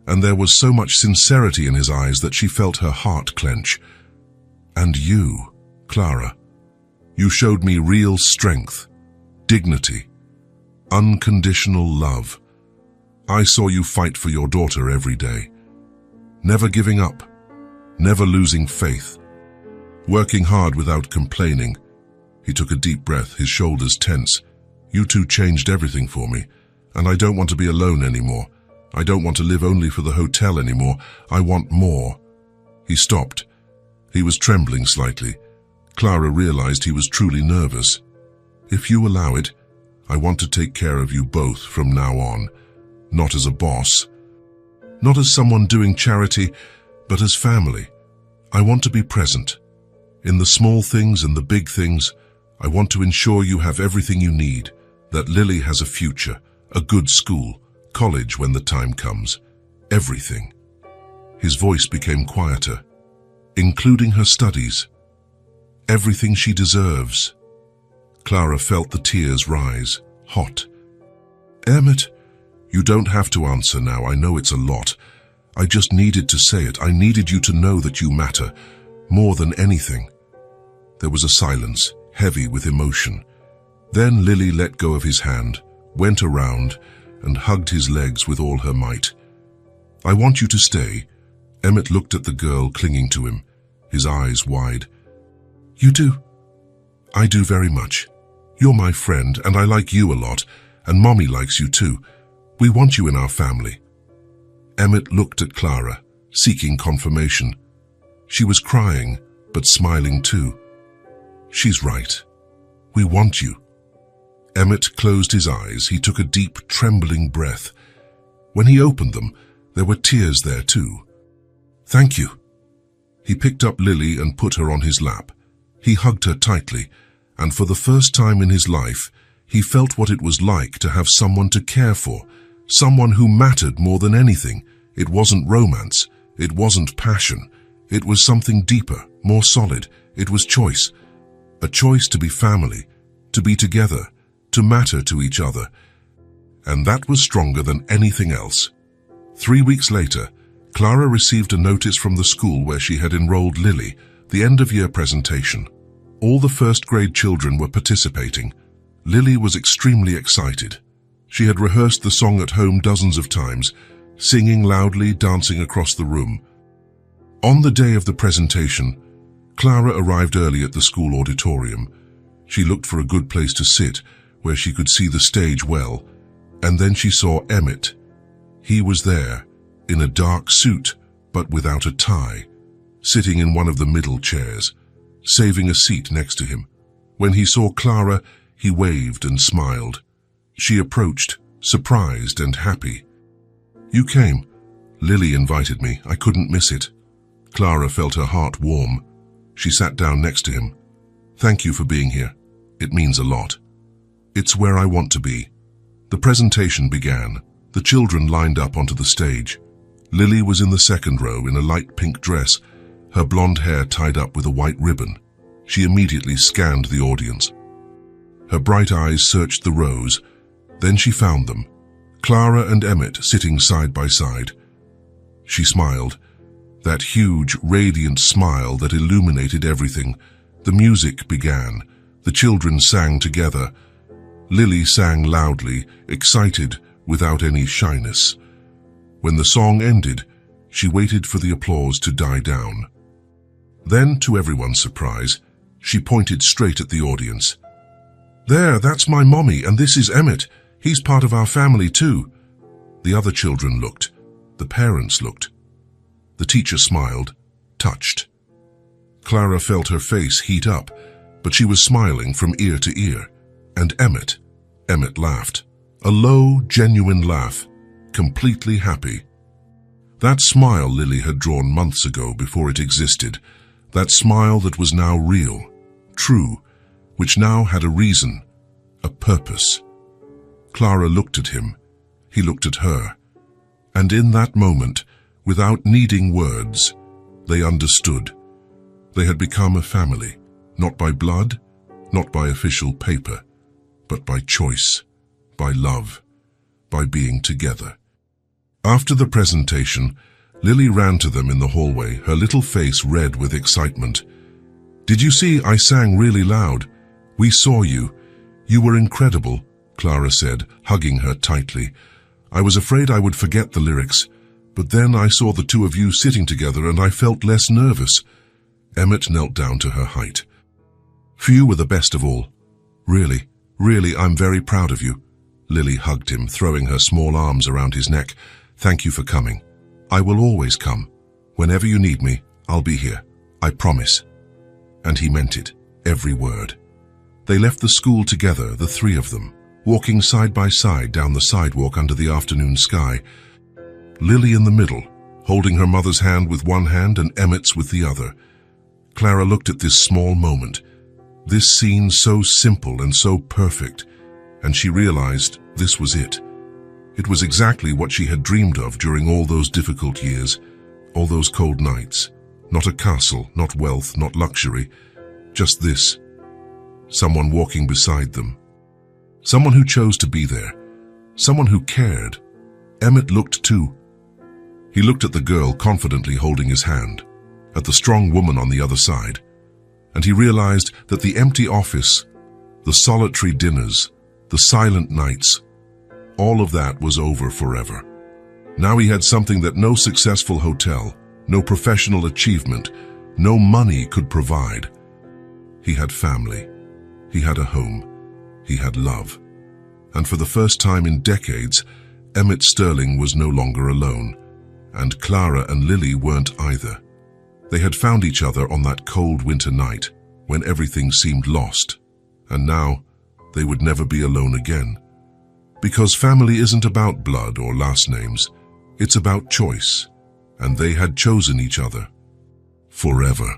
and there was so much sincerity in his eyes that she felt her heart clench. "And you, Clara, you showed me real strength, dignity, unconditional love. I saw you fight for your daughter every day, never giving up, never losing faith, working hard without complaining." He took a deep breath, his shoulders tense. "You two changed everything for me, and I don't want to be alone anymore. I don't want to live only for the hotel anymore. I want more." He stopped. He was trembling slightly. Clara realized he was truly nervous. "If you allow it, I want to take care of you both from now on. Not as a boss, not as someone doing charity, but as family. I want to be present. In the small things and the big things, I want to ensure you have everything you need, that Lily has a future, a good school, college when the time comes, everything. His voice became quieter, including her studies. Everything she deserves. Clara felt the tears rise, hot. Emmett, you don't have to answer now. I know it's a lot. I just needed to say it. I needed you to know that you matter, more than anything. There was a silence, heavy with emotion. Then Lily let go of his hand, went around, and hugged his legs with all her might. I want you to stay. Emmett looked at the girl clinging to him, his eyes wide. You do? I do very much. You're my friend, and I like you a lot, and Mommy likes you too. We want you in our family. Emmett looked at Clara, seeking confirmation. She was crying, but smiling too. She's right. We want you. Emmett closed his eyes. He took a deep, trembling breath. When he opened them, there were tears there too. Thank you. He picked up Lily and put her on his lap. He hugged her tightly, and for the first time in his life, he felt what it was like to have someone to care for, someone who mattered more than anything. It wasn't romance. It wasn't passion. It was something deeper, more solid. It was choice. A choice to be family, to be together, to matter to each other. And that was stronger than anything else. 3 weeks later, Clara received a notice from the school where she had enrolled Lily, the end-of-year presentation. All the first-grade children were participating. Lily was extremely excited. She had rehearsed the song at home dozens of times, singing loudly, dancing across the room. On the day of the presentation, Clara arrived early at the school auditorium. She looked for a good place to sit, where she could see the stage well, and then she saw Emmett. He was there, in a dark suit, but without a tie, sitting in one of the middle chairs, saving a seat next to him. When he saw Clara, he waved and smiled. She approached, surprised and happy. You came. Lily invited me. I couldn't miss it. Clara felt her heart warm. She sat down next to him. Thank you for being here. It means a lot. It's where I want to be. The presentation began. The children lined up onto the stage. Lily was in the second row in a light pink dress, her blonde hair tied up with a white ribbon. She immediately scanned the audience. Her bright eyes searched the rows. Then she found them, Clara and Emmett sitting side by side. She smiled, that huge, radiant smile that illuminated everything. The music began. The children sang together. Lily sang loudly, excited, without any shyness. When the song ended, she waited for the applause to die down. Then, to everyone's surprise, she pointed straight at the audience. There, that's my mommy, and this is Emmett. He's part of our family too. The other children looked. The parents looked. The teacher smiled, touched. Clara felt her face heat up, but she was smiling from ear to ear. And Emmett laughed. A low, genuine laugh, completely happy. That smile Lily had drawn months ago before it existed, that smile that was now real, true, which now had a reason, a purpose. Clara looked at him. He looked at her. And in that moment, without needing words, they understood. They had become a family, not by blood, not by official paper, but by choice, by love, by being together. After the presentation, Lily ran to them in the hallway, her little face red with excitement. Did you see I sang really loud? We saw you. You were incredible, Clara said, hugging her tightly. I was afraid I would forget the lyrics, but then I saw the two of you sitting together and I felt less nervous. Emmett knelt down to her height. You were the best of all. Really, I'm very proud of you. Lily hugged him, throwing her small arms around his neck. Thank you for coming. I will always come. Whenever you need me, I'll be here. I promise. And he meant it, every word. They left the school together, the three of them, walking side by side down the sidewalk under the afternoon sky. Lily in the middle, holding her mother's hand with one hand and Emmett's with the other. Clara looked at this small moment, this scene so simple and so perfect, and she realized this was it. It was exactly what she had dreamed of during all those difficult years, all those cold nights. Not a castle, not wealth, not luxury, just this. Someone walking beside them. Someone who chose to be there. Someone who cared. Emmett looked too. He looked at the girl confidently holding his hand, at the strong woman on the other side, and he realized that the empty office, the solitary dinners, the silent nights, all of that was over forever. Now he had something that no successful hotel, no professional achievement, no money could provide. He had family. He had a home. He had love. And for the first time in decades, Emmett Sterling was no longer alone. And Clara and Lily weren't either. They had found each other on that cold winter night when everything seemed lost. And now they would never be alone again. Because family isn't about blood or last names. It's about choice. And they had chosen each other. Forever.